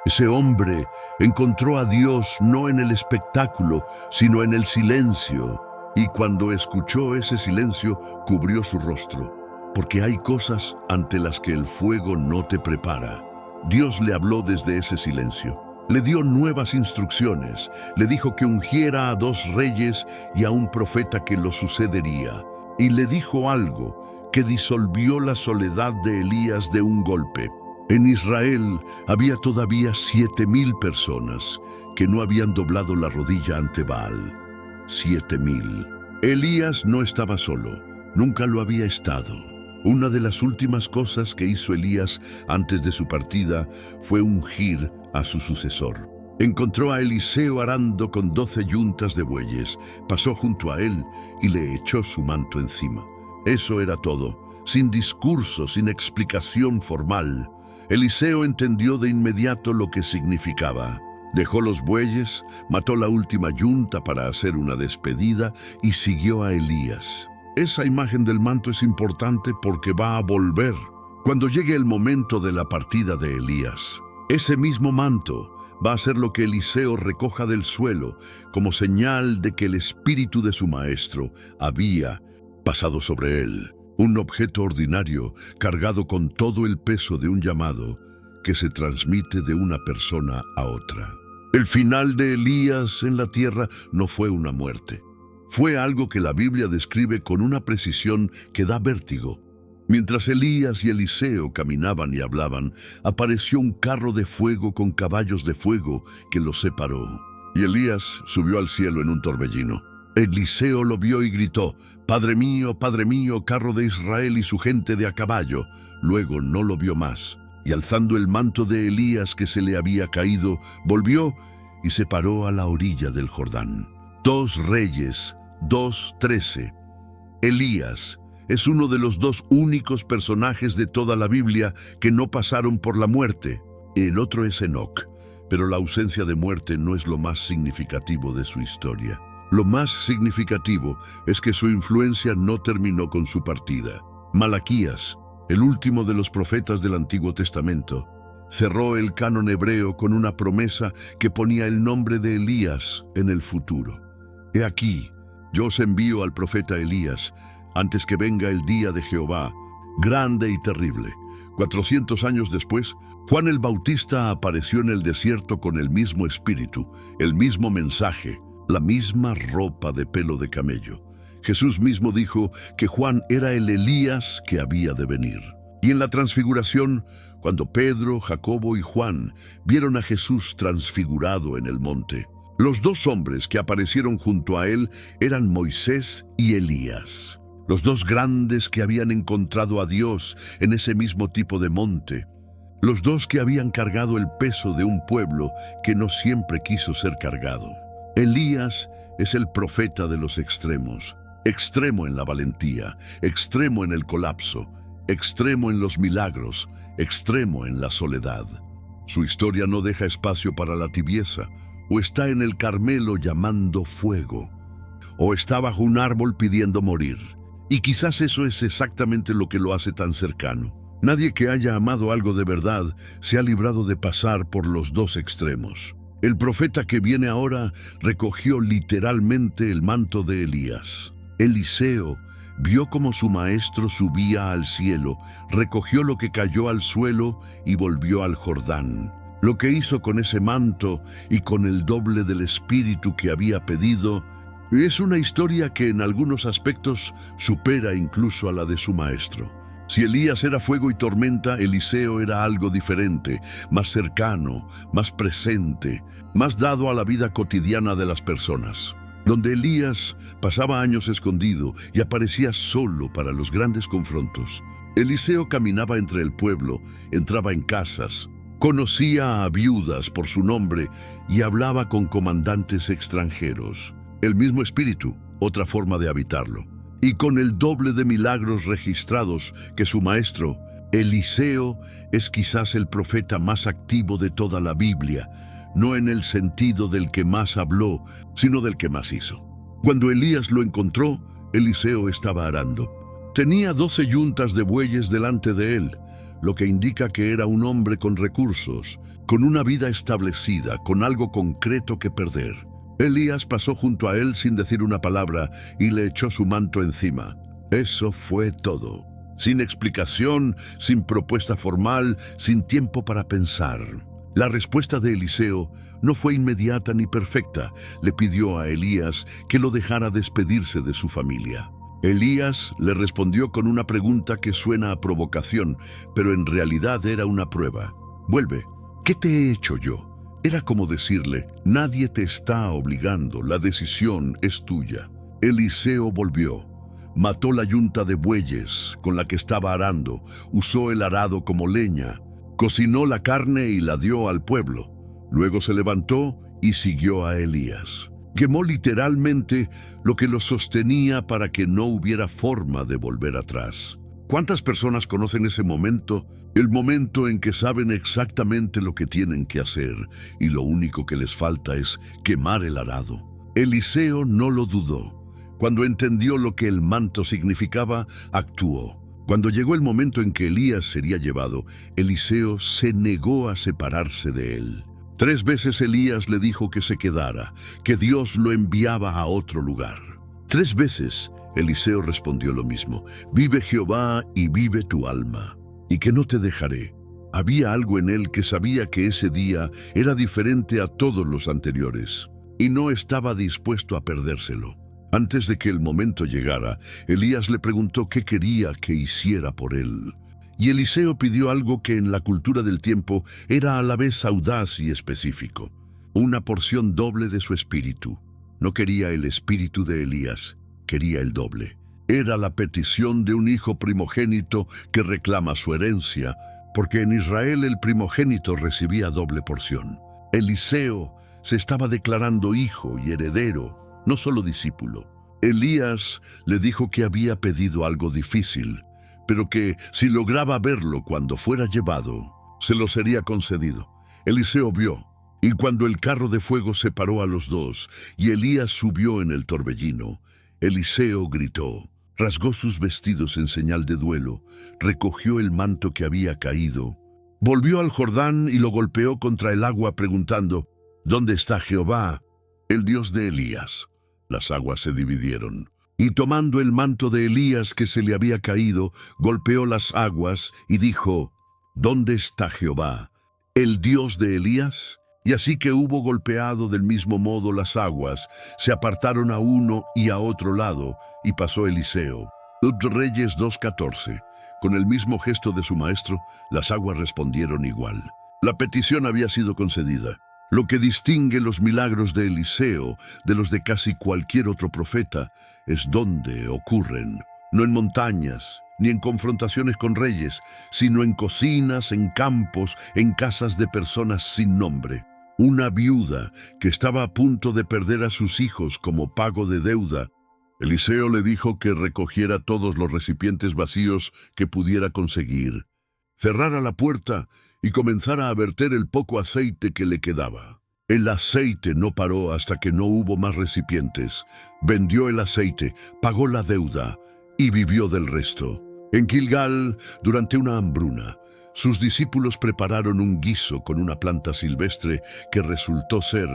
ese hombre encontró a Dios no en el espectáculo, sino en el silencio. Y cuando escuchó ese silencio, cubrió su rostro. Porque hay cosas ante las que el fuego no te prepara. Dios le habló desde ese silencio. Le dio nuevas instrucciones. Le dijo que ungiera a 2 reyes y a un profeta que lo sucedería. Y le dijo algo que disolvió la soledad de Elías de un golpe. En Israel había todavía 7,000 personas que no habían doblado la rodilla ante Baal. 7,000. Elías no estaba solo, nunca lo había estado. Una de las últimas cosas que hizo Elías antes de su partida fue ungir a su sucesor. Encontró a Eliseo arando con 12 yuntas de bueyes, pasó junto a él y le echó su manto encima. Eso era todo, sin discurso, sin explicación formal. Eliseo entendió de inmediato lo que significaba. Dejó los bueyes, mató la última yunta para hacer una despedida y siguió a Elías. Esa imagen del manto es importante porque va a volver. Cuando llegue el momento de la partida de Elías, ese mismo manto va a ser lo que Eliseo recoja del suelo como señal de que el espíritu de su maestro había pasado sobre él. Un objeto ordinario cargado con todo el peso de un llamado que se transmite de una persona a otra. El final de Elías en la tierra no fue una muerte. Fue algo que la Biblia describe con una precisión que da vértigo. Mientras Elías y Eliseo caminaban y hablaban, apareció un carro de fuego con caballos de fuego que los separó. Y Elías subió al cielo en un torbellino. Eliseo lo vio y gritó: Padre mío, carro de Israel y su gente de a caballo». Luego no lo vio más, y alzando el manto de Elías que se le había caído, volvió y se paró a la orilla del Jordán. 2 Reyes 2:13. Elías es uno de los 2 únicos personajes de toda la Biblia que no pasaron por la muerte. El otro es Enoc, pero la ausencia de muerte no es lo más significativo de su historia. Lo más significativo es que su influencia no terminó con su partida. Malaquías, el último de los profetas del Antiguo Testamento, Cerró el canon hebreo con una promesa que ponía el nombre de Elías en el futuro. He aquí, yo os envío al profeta Elías, antes que venga el día de Jehová, grande y terrible. 400 años después, Juan el Bautista apareció en el desierto con el mismo espíritu, el mismo mensaje, la misma ropa de pelo de camello. Jesús mismo dijo que Juan era el Elías que había de venir. Y en la transfiguración, cuando Pedro, Jacobo y Juan vieron a Jesús transfigurado en el monte, los dos hombres que aparecieron junto a él eran Moisés y Elías, los dos grandes que habían encontrado a Dios en ese mismo tipo de monte, los dos que habían cargado el peso de un pueblo que no siempre quiso ser cargado. Elías es el profeta de los extremos, extremo en la valentía, extremo en el colapso, extremo en los milagros, extremo en la soledad. Su historia no deja espacio para la tibieza, o está en el Carmelo llamando fuego, o está bajo un árbol pidiendo morir. Y quizás eso es exactamente lo que lo hace tan cercano. Nadie que haya amado algo de verdad se ha librado de pasar por los dos extremos. El profeta que viene ahora recogió literalmente el manto de Elías. Eliseo vio cómo su maestro subía al cielo, recogió lo que cayó al suelo y volvió al Jordán. Lo que hizo con ese manto y con el doble del espíritu que había pedido es una historia que en algunos aspectos supera incluso a la de su maestro. Si Elías era fuego y tormenta, Eliseo era algo diferente, más cercano, más presente, más dado a la vida cotidiana de las personas. Donde Elías pasaba años escondido y aparecía solo para los grandes confrontos, Eliseo caminaba entre el pueblo, entraba en casas, conocía a viudas por su nombre y hablaba con comandantes extranjeros. El mismo espíritu, otra forma de habitarlo. Y con el doble de milagros registrados que su maestro, Eliseo es quizás el profeta más activo de toda la Biblia, no en el sentido del que más habló, sino del que más hizo. Cuando Elías lo encontró, Eliseo estaba arando. Tenía 12 yuntas de bueyes delante de él, lo que indica que era un hombre con recursos, con una vida establecida, con algo concreto que perder. Elías pasó junto a él sin decir una palabra y le echó su manto encima. Eso fue todo. Sin explicación, sin propuesta formal, sin tiempo para pensar. La respuesta de Eliseo no fue inmediata ni perfecta. Le pidió a Elías que lo dejara despedirse de su familia. Elías le respondió con una pregunta que suena a provocación, pero en realidad era una prueba. «Vuelve, ¿qué te he hecho yo?» Era como decirle, nadie te está obligando, la decisión es tuya. Eliseo volvió, mató la yunta de bueyes con la que estaba arando, usó el arado como leña, cocinó la carne y la dio al pueblo. Luego se levantó y siguió a Elías. Quemó literalmente lo que lo sostenía para que no hubiera forma de volver atrás. ¿Cuántas personas conocen ese momento? El momento en que saben exactamente lo que tienen que hacer y lo único que les falta es quemar el arado. Eliseo no lo dudó. Cuando entendió lo que el manto significaba, actuó. Cuando llegó el momento en que Elías sería llevado, Eliseo se negó a separarse de él. 3 veces Elías le dijo que se quedara, que Dios lo enviaba a otro lugar. 3 veces Eliseo respondió lo mismo: «Vive Jehová y vive tu alma, y que no te dejaré». Había algo en él que sabía que ese día era diferente a todos los anteriores, y no estaba dispuesto a perdérselo. Antes de que el momento llegara, Elías le preguntó qué quería que hiciera por él. Y Eliseo pidió algo que en la cultura del tiempo era a la vez audaz y específico: una porción doble de su espíritu. No quería el espíritu de Elías, quería el doble. Era la petición de un hijo primogénito que reclama su herencia, porque en Israel el primogénito recibía doble porción. Eliseo se estaba declarando hijo y heredero, no solo discípulo. Elías le dijo que había pedido algo difícil, pero que si lograba verlo cuando fuera llevado, se lo sería concedido. Eliseo vio, y cuando el carro de fuego separó a los dos y Elías subió en el torbellino, Eliseo gritó, rasgó sus vestidos en señal de duelo, recogió el manto que había caído, Volvió al Jordán y lo golpeó contra el agua preguntando, ¿dónde está Jehová, el Dios de Elías? Las aguas se dividieron. Y tomando el manto de Elías que se le había caído, golpeó las aguas y dijo, ¿dónde está Jehová, el Dios de Elías? Y así que hubo golpeado del mismo modo las aguas, se apartaron a uno y a otro lado, y pasó Eliseo. Reyes 2:14. Con el mismo gesto de su maestro, las aguas respondieron igual. La petición había sido concedida. Lo que distingue los milagros de Eliseo de los de casi cualquier otro profeta es dónde ocurren, no en montañas, ni en confrontaciones con reyes, sino en cocinas, en campos, en casas de personas sin nombre. Una viuda que estaba a punto de perder a sus hijos como pago de deuda, Eliseo le dijo que recogiera todos los recipientes vacíos que pudiera conseguir, cerrara la puerta y comenzara a verter el poco aceite que le quedaba. El aceite no paró hasta que no hubo más recipientes. Vendió el aceite, pagó la deuda y vivió del resto. En Gilgal, durante una hambruna, sus discípulos prepararon un guiso con una planta silvestre que resultó ser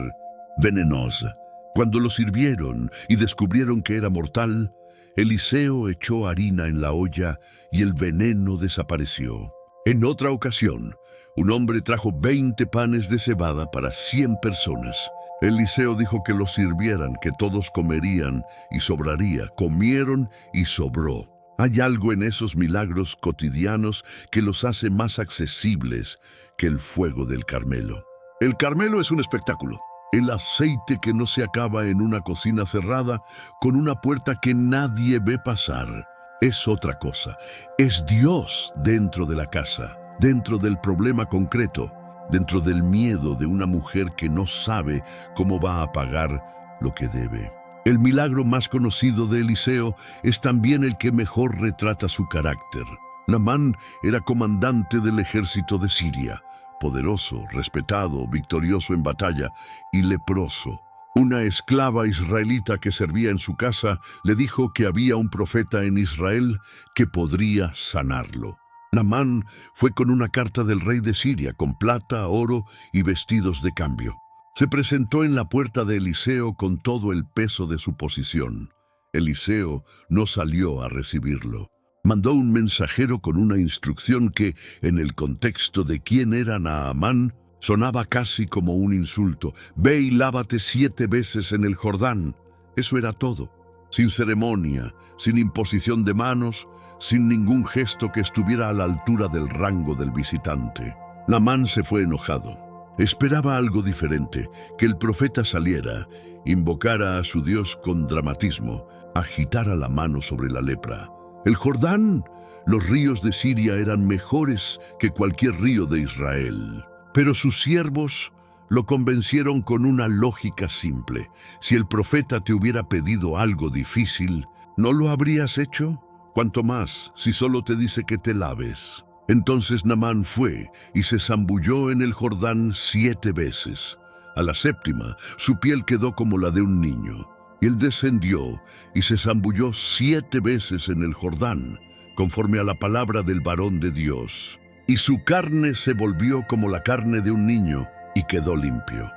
venenosa. Cuando lo sirvieron y descubrieron que era mortal, Eliseo echó harina en la olla y el veneno desapareció. En otra ocasión, un hombre trajo 20 panes de cebada para 100 personas. Eliseo dijo que los sirvieran, que todos comerían y sobraría. Comieron y sobró. Hay algo en esos milagros cotidianos que los hace más accesibles que el fuego del Carmelo. El Carmelo es un espectáculo. El aceite que no se acaba en una cocina cerrada con una puerta que nadie ve pasar. Es otra cosa. Es Dios dentro de la casa, dentro del problema concreto, dentro del miedo de una mujer que no sabe cómo va a pagar lo que debe. El milagro más conocido de Eliseo es también el que mejor retrata su carácter. Naamán era comandante del ejército de Siria, poderoso, respetado, victorioso en batalla y leproso. Una esclava israelita que servía en su casa le dijo que había un profeta en Israel que podría sanarlo. Naamán fue con una carta del rey de Siria con plata, oro y vestidos de cambio. Se presentó en la puerta de Eliseo con todo el peso de su posición. Eliseo no salió a recibirlo. Mandó un mensajero con una instrucción que, en el contexto de quién era Naamán, sonaba casi como un insulto. Ve y lávate 7 veces en el Jordán. Eso era todo. Sin ceremonia, sin imposición de manos, sin ningún gesto que estuviera a la altura del rango del visitante. Naamán se fue enojado. Esperaba algo diferente, que el profeta saliera, invocara a su Dios con dramatismo, agitara la mano sobre la lepra. El Jordán, los ríos de Siria eran mejores que cualquier río de Israel. Pero sus siervos lo convencieron con una lógica simple. Si el profeta te hubiera pedido algo difícil, ¿no lo habrías hecho? Cuanto más, si solo te dice que te laves. Entonces Naamán fue y se zambulló en el Jordán 7 veces. A la 7ª, su piel quedó como la de un niño. Y él descendió y se zambulló 7 veces en el Jordán, conforme a la palabra del varón de Dios. Y su carne se volvió como la carne de un niño y quedó limpio.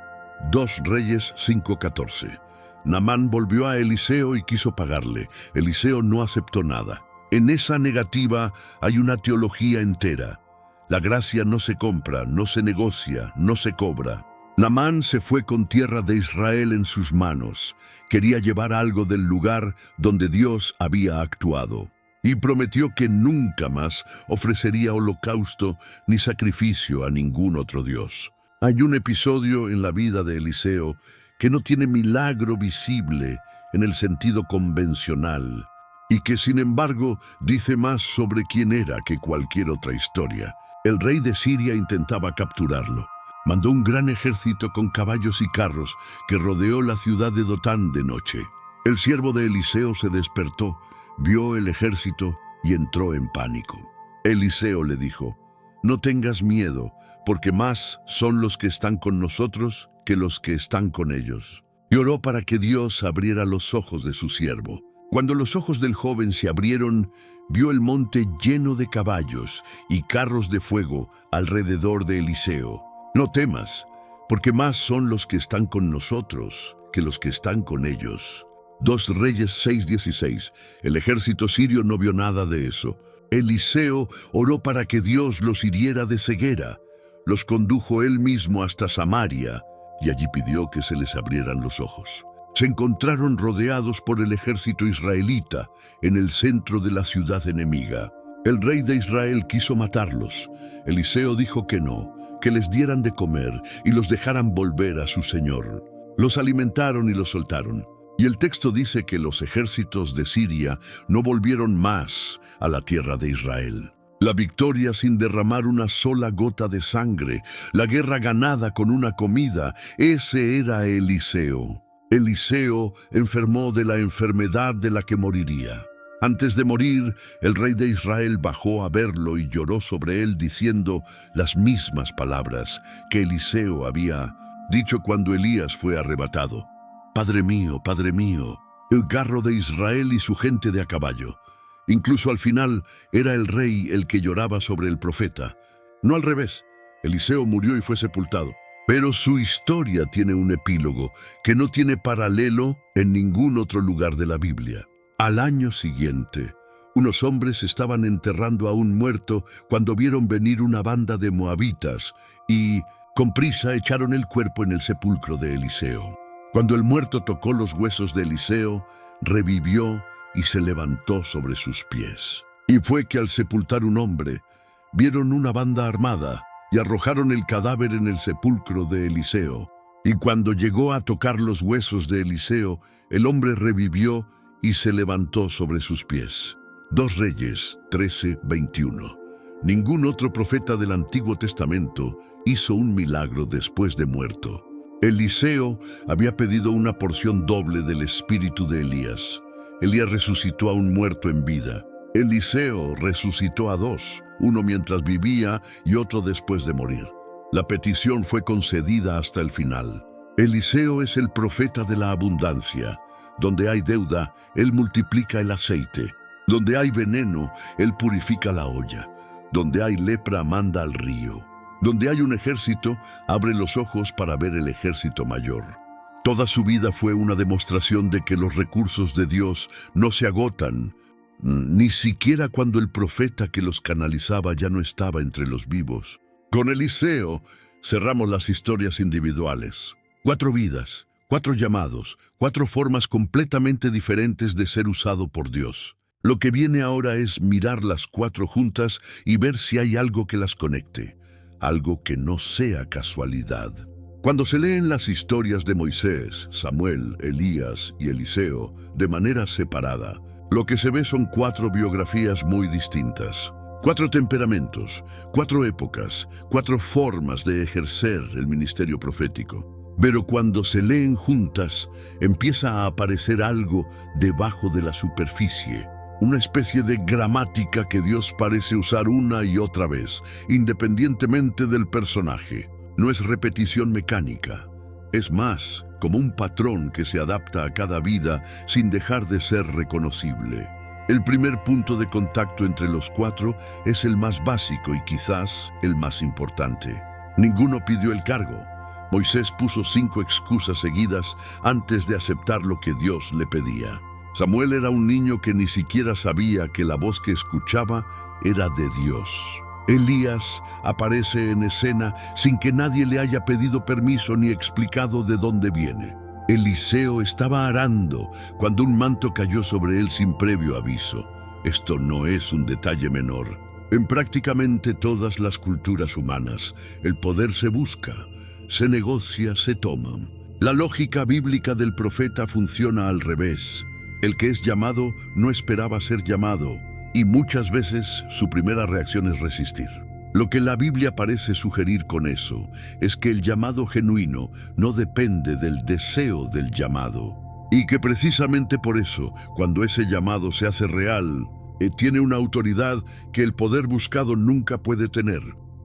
2 Reyes 5:14. Naamán volvió a Eliseo y quiso pagarle. Eliseo no aceptó nada. En esa negativa hay una teología entera. La gracia no se compra, no se negocia, no se cobra. Naamán se fue con tierra de Israel en sus manos. Quería llevar algo del lugar donde Dios había actuado. Y prometió que nunca más ofrecería holocausto ni sacrificio a ningún otro Dios. Hay un episodio en la vida de Eliseo que no tiene milagro visible en el sentido convencional y que, sin embargo, dice más sobre quién era que cualquier otra historia. El rey de Siria intentaba capturarlo. Mandó un gran ejército con caballos y carros que rodeó la ciudad de Dotán de noche. El siervo de Eliseo se despertó, vio el ejército y entró en pánico. Eliseo le dijo: «No tengas miedo, porque más son los que están con nosotros que los que están con ellos». Y oró para que Dios abriera los ojos de su siervo. Cuando los ojos del joven se abrieron, vio el monte lleno de caballos y carros de fuego alrededor de Eliseo. No temas, porque más son los que están con nosotros que los que están con ellos. 2 Reyes 6:16. El ejército sirio no vio nada de eso. Eliseo oró para que Dios los hiriera de ceguera. Los condujo él mismo hasta Samaria y allí pidió que se les abrieran los ojos. Se encontraron rodeados por el ejército israelita en el centro de la ciudad enemiga. El rey de Israel quiso matarlos. Eliseo dijo que no, que les dieran de comer y los dejaran volver a su señor. Los alimentaron y los soltaron. Y el texto dice que los ejércitos de Siria no volvieron más a la tierra de Israel. La victoria sin derramar una sola gota de sangre, la guerra ganada con una comida, ese era Eliseo. Eliseo enfermó de la enfermedad de la que moriría. Antes de morir, el rey de Israel bajó a verlo y lloró sobre él diciendo las mismas palabras que Eliseo había dicho cuando Elías fue arrebatado. Padre mío, el carro de Israel y su gente de a caballo. Incluso al final era el rey el que lloraba sobre el profeta. No al revés. Eliseo murió y fue sepultado. Pero su historia tiene un epílogo que no tiene paralelo en ningún otro lugar de la Biblia. Al año siguiente, unos hombres estaban enterrando a un muerto cuando vieron venir una banda de moabitas y, con prisa, echaron el cuerpo en el sepulcro de Eliseo. Cuando el muerto tocó los huesos de Eliseo, revivió y se levantó sobre sus pies. Y fue que al sepultar un hombre, vieron una banda armada y arrojaron el cadáver en el sepulcro de Eliseo. Y cuando llegó a tocar los huesos de Eliseo, el hombre revivió y se levantó sobre sus pies. 2 Reyes 13:21. Ningún otro profeta del Antiguo Testamento hizo un milagro después de muerto. Eliseo había pedido una porción doble del espíritu de Elías. Elías resucitó a un muerto en vida. Eliseo resucitó a 2, uno mientras vivía y otro después de morir. La petición fue concedida hasta el final. Eliseo es el profeta de la abundancia. Donde hay deuda, él multiplica el aceite. Donde hay veneno, él purifica la olla. Donde hay lepra, manda al río. Donde hay un ejército, abre los ojos para ver el ejército mayor. Toda su vida fue una demostración de que los recursos de Dios no se agotan, ni siquiera cuando el profeta que los canalizaba ya no estaba entre los vivos. Con Eliseo cerramos las historias individuales. 4 vidas, 4 llamados, 4 formas completamente diferentes de ser usado por Dios. Lo que viene ahora es mirar las 4 juntas y ver si hay algo que las conecte, algo que no sea casualidad. Cuando se leen las historias de Moisés, Samuel, Elías y Eliseo de manera separada, lo que se ve son 4 biografías muy distintas. 4 temperamentos, 4 épocas, 4 formas de ejercer el ministerio profético. Pero cuando se leen juntas, empieza a aparecer algo debajo de la superficie. Una especie de gramática que Dios parece usar una y otra vez, independientemente del personaje. No es repetición mecánica, es más como un patrón que se adapta a cada vida sin dejar de ser reconocible. El primer punto de contacto entre los 4 es el más básico y quizás el más importante. Ninguno pidió el cargo. Moisés puso 5 excusas seguidas antes de aceptar lo que Dios le pedía. Samuel era un niño que ni siquiera sabía que la voz que escuchaba era de Dios. Elías aparece en escena sin que nadie le haya pedido permiso ni explicado de dónde viene. Eliseo estaba arando cuando un manto cayó sobre él sin previo aviso. Esto no es un detalle menor. En prácticamente todas las culturas humanas, el poder se busca, se negocia, se toma. La lógica bíblica del profeta funciona al revés. El que es llamado no esperaba ser llamado, y muchas veces su primera reacción es resistir. Lo que la Biblia parece sugerir con eso es que el llamado genuino no depende del deseo del llamado, y que precisamente por eso, cuando ese llamado se hace real, tiene una autoridad que el poder buscado nunca puede tener.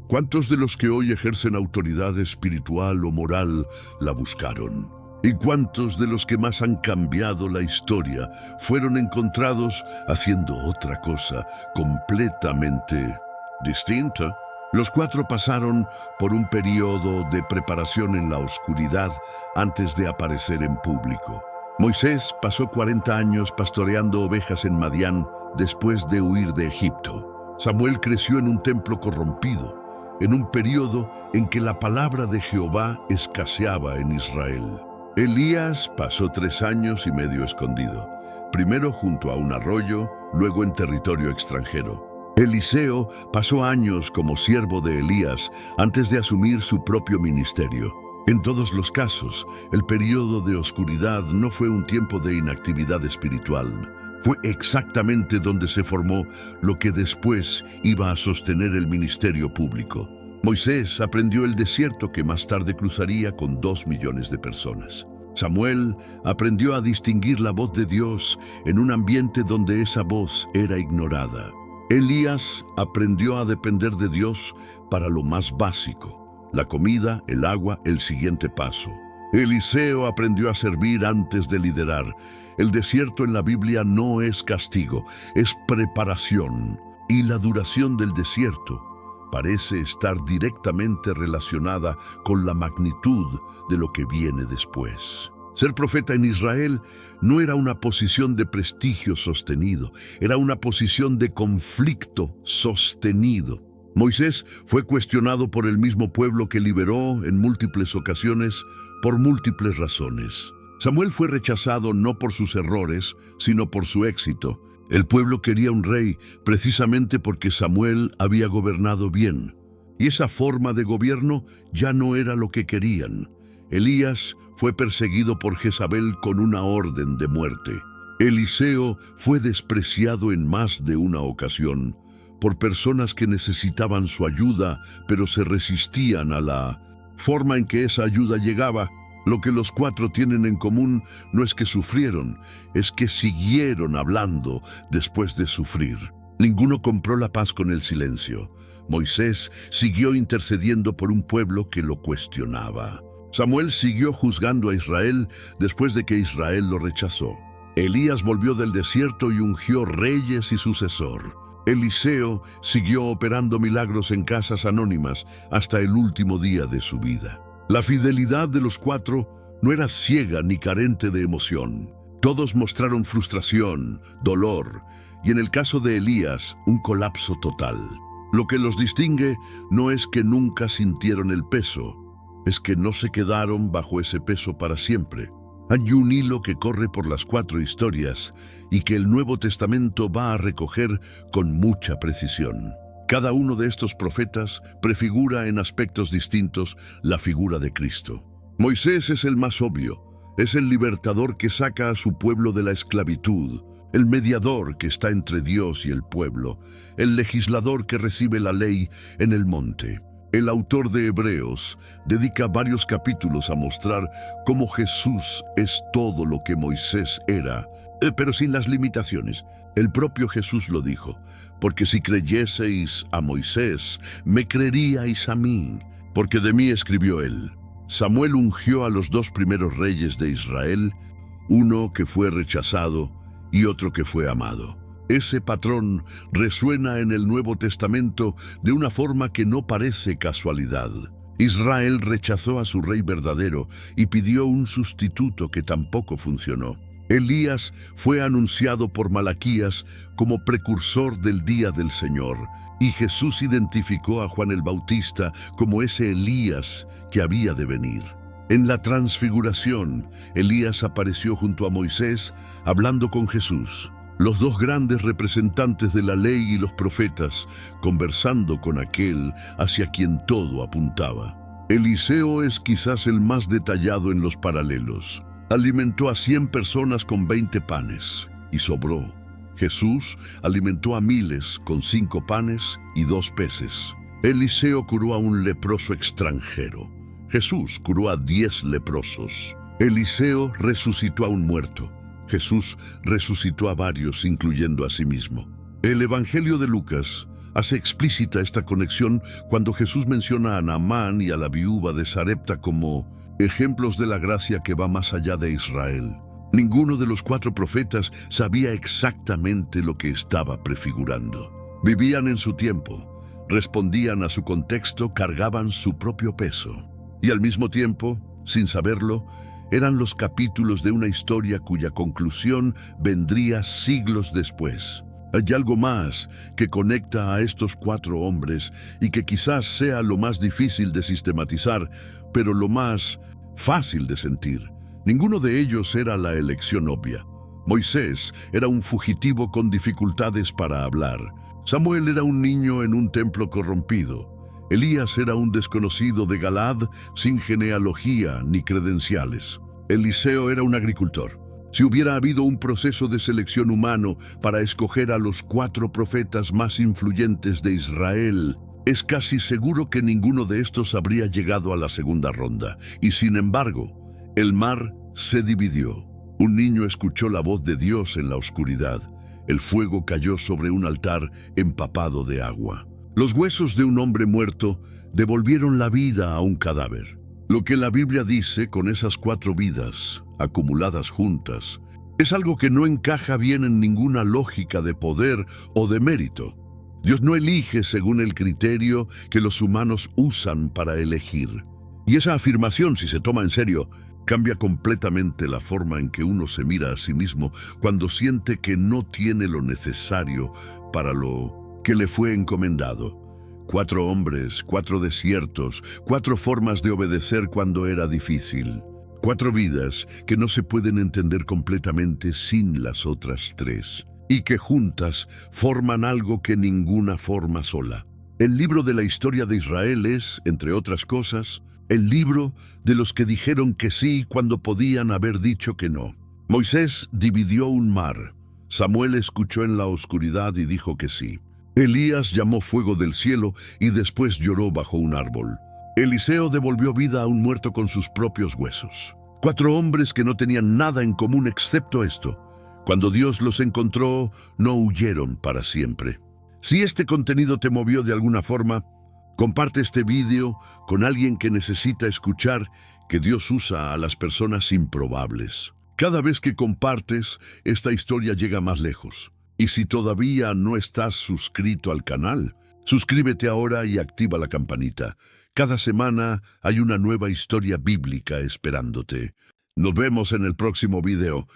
¿Cuántos de los que hoy ejercen autoridad espiritual o moral la buscaron? ¿Y cuántos de los que más han cambiado la historia fueron encontrados haciendo otra cosa completamente distinta? Los 4 pasaron por un periodo de preparación en la oscuridad antes de aparecer en público. Moisés pasó 40 años pastoreando ovejas en Madián después de huir de Egipto. Samuel creció en un templo corrompido, en un periodo en que la palabra de Jehová escaseaba en Israel. Elías pasó 3 años y medio escondido, primero junto a un arroyo, luego en territorio extranjero. Eliseo pasó años como siervo de Elías antes de asumir su propio ministerio. En todos los casos, el periodo de oscuridad no fue un tiempo de inactividad espiritual. Fue exactamente donde se formó lo que después iba a sostener el ministerio público. Moisés aprendió el desierto que más tarde cruzaría con 2 millones de personas. Samuel aprendió a distinguir la voz de Dios en un ambiente donde esa voz era ignorada. Elías aprendió a depender de Dios para lo más básico: la comida, el agua, el siguiente paso. Eliseo aprendió a servir antes de liderar. El desierto en la Biblia no es castigo, es preparación. Y la duración del desierto parece estar directamente relacionada con la magnitud de lo que viene después. Ser profeta en Israel no era una posición de prestigio sostenido, era una posición de conflicto sostenido. Moisés fue cuestionado por el mismo pueblo que liberó en múltiples ocasiones por múltiples razones. Samuel fue rechazado no por sus errores, sino por su éxito. El pueblo quería un rey precisamente porque Samuel había gobernado bien. Y esa forma de gobierno ya no era lo que querían. Elías fue perseguido por Jezabel con una orden de muerte. Eliseo fue despreciado en más de una ocasión por personas que necesitaban su ayuda, pero se resistían a la forma en que esa ayuda llegaba. Lo que los 4 tienen en común no es que sufrieron, es que siguieron hablando después de sufrir. Ninguno compró la paz con el silencio. Moisés siguió intercediendo por un pueblo que lo cuestionaba. Samuel siguió juzgando a Israel después de que Israel lo rechazó. Elías volvió del desierto y ungió reyes y sucesor. Eliseo siguió operando milagros en casas anónimas hasta el último día de su vida. La fidelidad de los 4 no era ciega ni carente de emoción. Todos mostraron frustración, dolor y, en el caso de Elías, un colapso total. Lo que los distingue no es que nunca sintieron el peso, es que no se quedaron bajo ese peso para siempre. Hay un hilo que corre por las 4 historias y que el Nuevo Testamento va a recoger con mucha precisión. Cada uno de estos profetas prefigura en aspectos distintos la figura de Cristo. Moisés es el más obvio, es el libertador que saca a su pueblo de la esclavitud, el mediador que está entre Dios y el pueblo, el legislador que recibe la ley en el monte. El autor de Hebreos dedica varios capítulos a mostrar cómo Jesús es todo lo que Moisés era, pero sin las limitaciones. El propio Jesús lo dijo: porque si creyeseis a Moisés, me creeríais a mí, porque de mí escribió él. Samuel ungió a los 2 primeros reyes de Israel, uno que fue rechazado y otro que fue amado. Ese patrón resuena en el Nuevo Testamento de una forma que no parece casualidad. Israel rechazó a su rey verdadero y pidió un sustituto que tampoco funcionó. Elías fue anunciado por Malaquías como precursor del día del Señor, y Jesús identificó a Juan el Bautista como ese Elías que había de venir. En la transfiguración, Elías apareció junto a Moisés hablando con Jesús. Los 2 grandes representantes de la ley y los profetas, conversando con aquel hacia quien todo apuntaba. Eliseo es quizás el más detallado en los paralelos. Alimentó a 100 personas con 20 panes, y sobró. Jesús alimentó a miles con 5 panes y 2 peces. Eliseo curó a un leproso extranjero. Jesús curó a 10 leprosos. Eliseo resucitó a un muerto. Jesús resucitó a varios, incluyendo a sí mismo. El Evangelio de Lucas hace explícita esta conexión cuando Jesús menciona a Naamán y a la viuva de Sarepta como ejemplos de la gracia que va más allá de Israel. Ninguno de los 4 profetas sabía exactamente lo que estaba prefigurando. Vivían en su tiempo, respondían a su contexto, cargaban su propio peso. Y al mismo tiempo, sin saberlo, eran los capítulos de una historia cuya conclusión vendría siglos después. Hay algo más que conecta a estos 4 hombres y que quizás sea lo más difícil de sistematizar, pero lo más fácil de sentir. Ninguno de ellos era la elección obvia. Moisés era un fugitivo con dificultades para hablar. Samuel era un niño en un templo corrompido. Elías era un desconocido de Galaad sin genealogía ni credenciales. Eliseo era un agricultor. Si hubiera habido un proceso de selección humano para escoger a los 4 profetas más influyentes de Israel, es casi seguro que ninguno de estos habría llegado a la segunda ronda. Y sin embargo, el mar se dividió. Un niño escuchó la voz de Dios en la oscuridad. El fuego cayó sobre un altar empapado de agua. Los huesos de un hombre muerto devolvieron la vida a un cadáver. Lo que la Biblia dice con esas 4 vidas acumuladas juntas es algo que no encaja bien en ninguna lógica de poder o de mérito. Dios no elige según el criterio que los humanos usan para elegir. Y esa afirmación, si se toma en serio, cambia completamente la forma en que uno se mira a sí mismo cuando siente que no tiene lo necesario para lo que le fue encomendado. 4 hombres, 4 desiertos, 4 formas de obedecer cuando era difícil. 4 vidas que no se pueden entender completamente sin las otras 3, y que juntas forman algo que ninguna forma sola. El libro de la historia de Israel es, entre otras cosas, el libro de los que dijeron que sí cuando podían haber dicho que no. Moisés dividió un mar. Samuel escuchó en la oscuridad y dijo que sí. Elías llamó fuego del cielo y después lloró bajo un árbol. Eliseo devolvió vida a un muerto con sus propios huesos. 4 hombres que no tenían nada en común excepto esto. Cuando Dios los encontró, no huyeron para siempre. Si este contenido te movió de alguna forma, comparte este vídeo con alguien que necesita escuchar que Dios usa a las personas improbables. Cada vez que compartes, esta historia llega más lejos. Y si todavía no estás suscrito al canal, suscríbete ahora y activa la campanita. Cada semana hay una nueva historia bíblica esperándote. Nos vemos en el próximo video.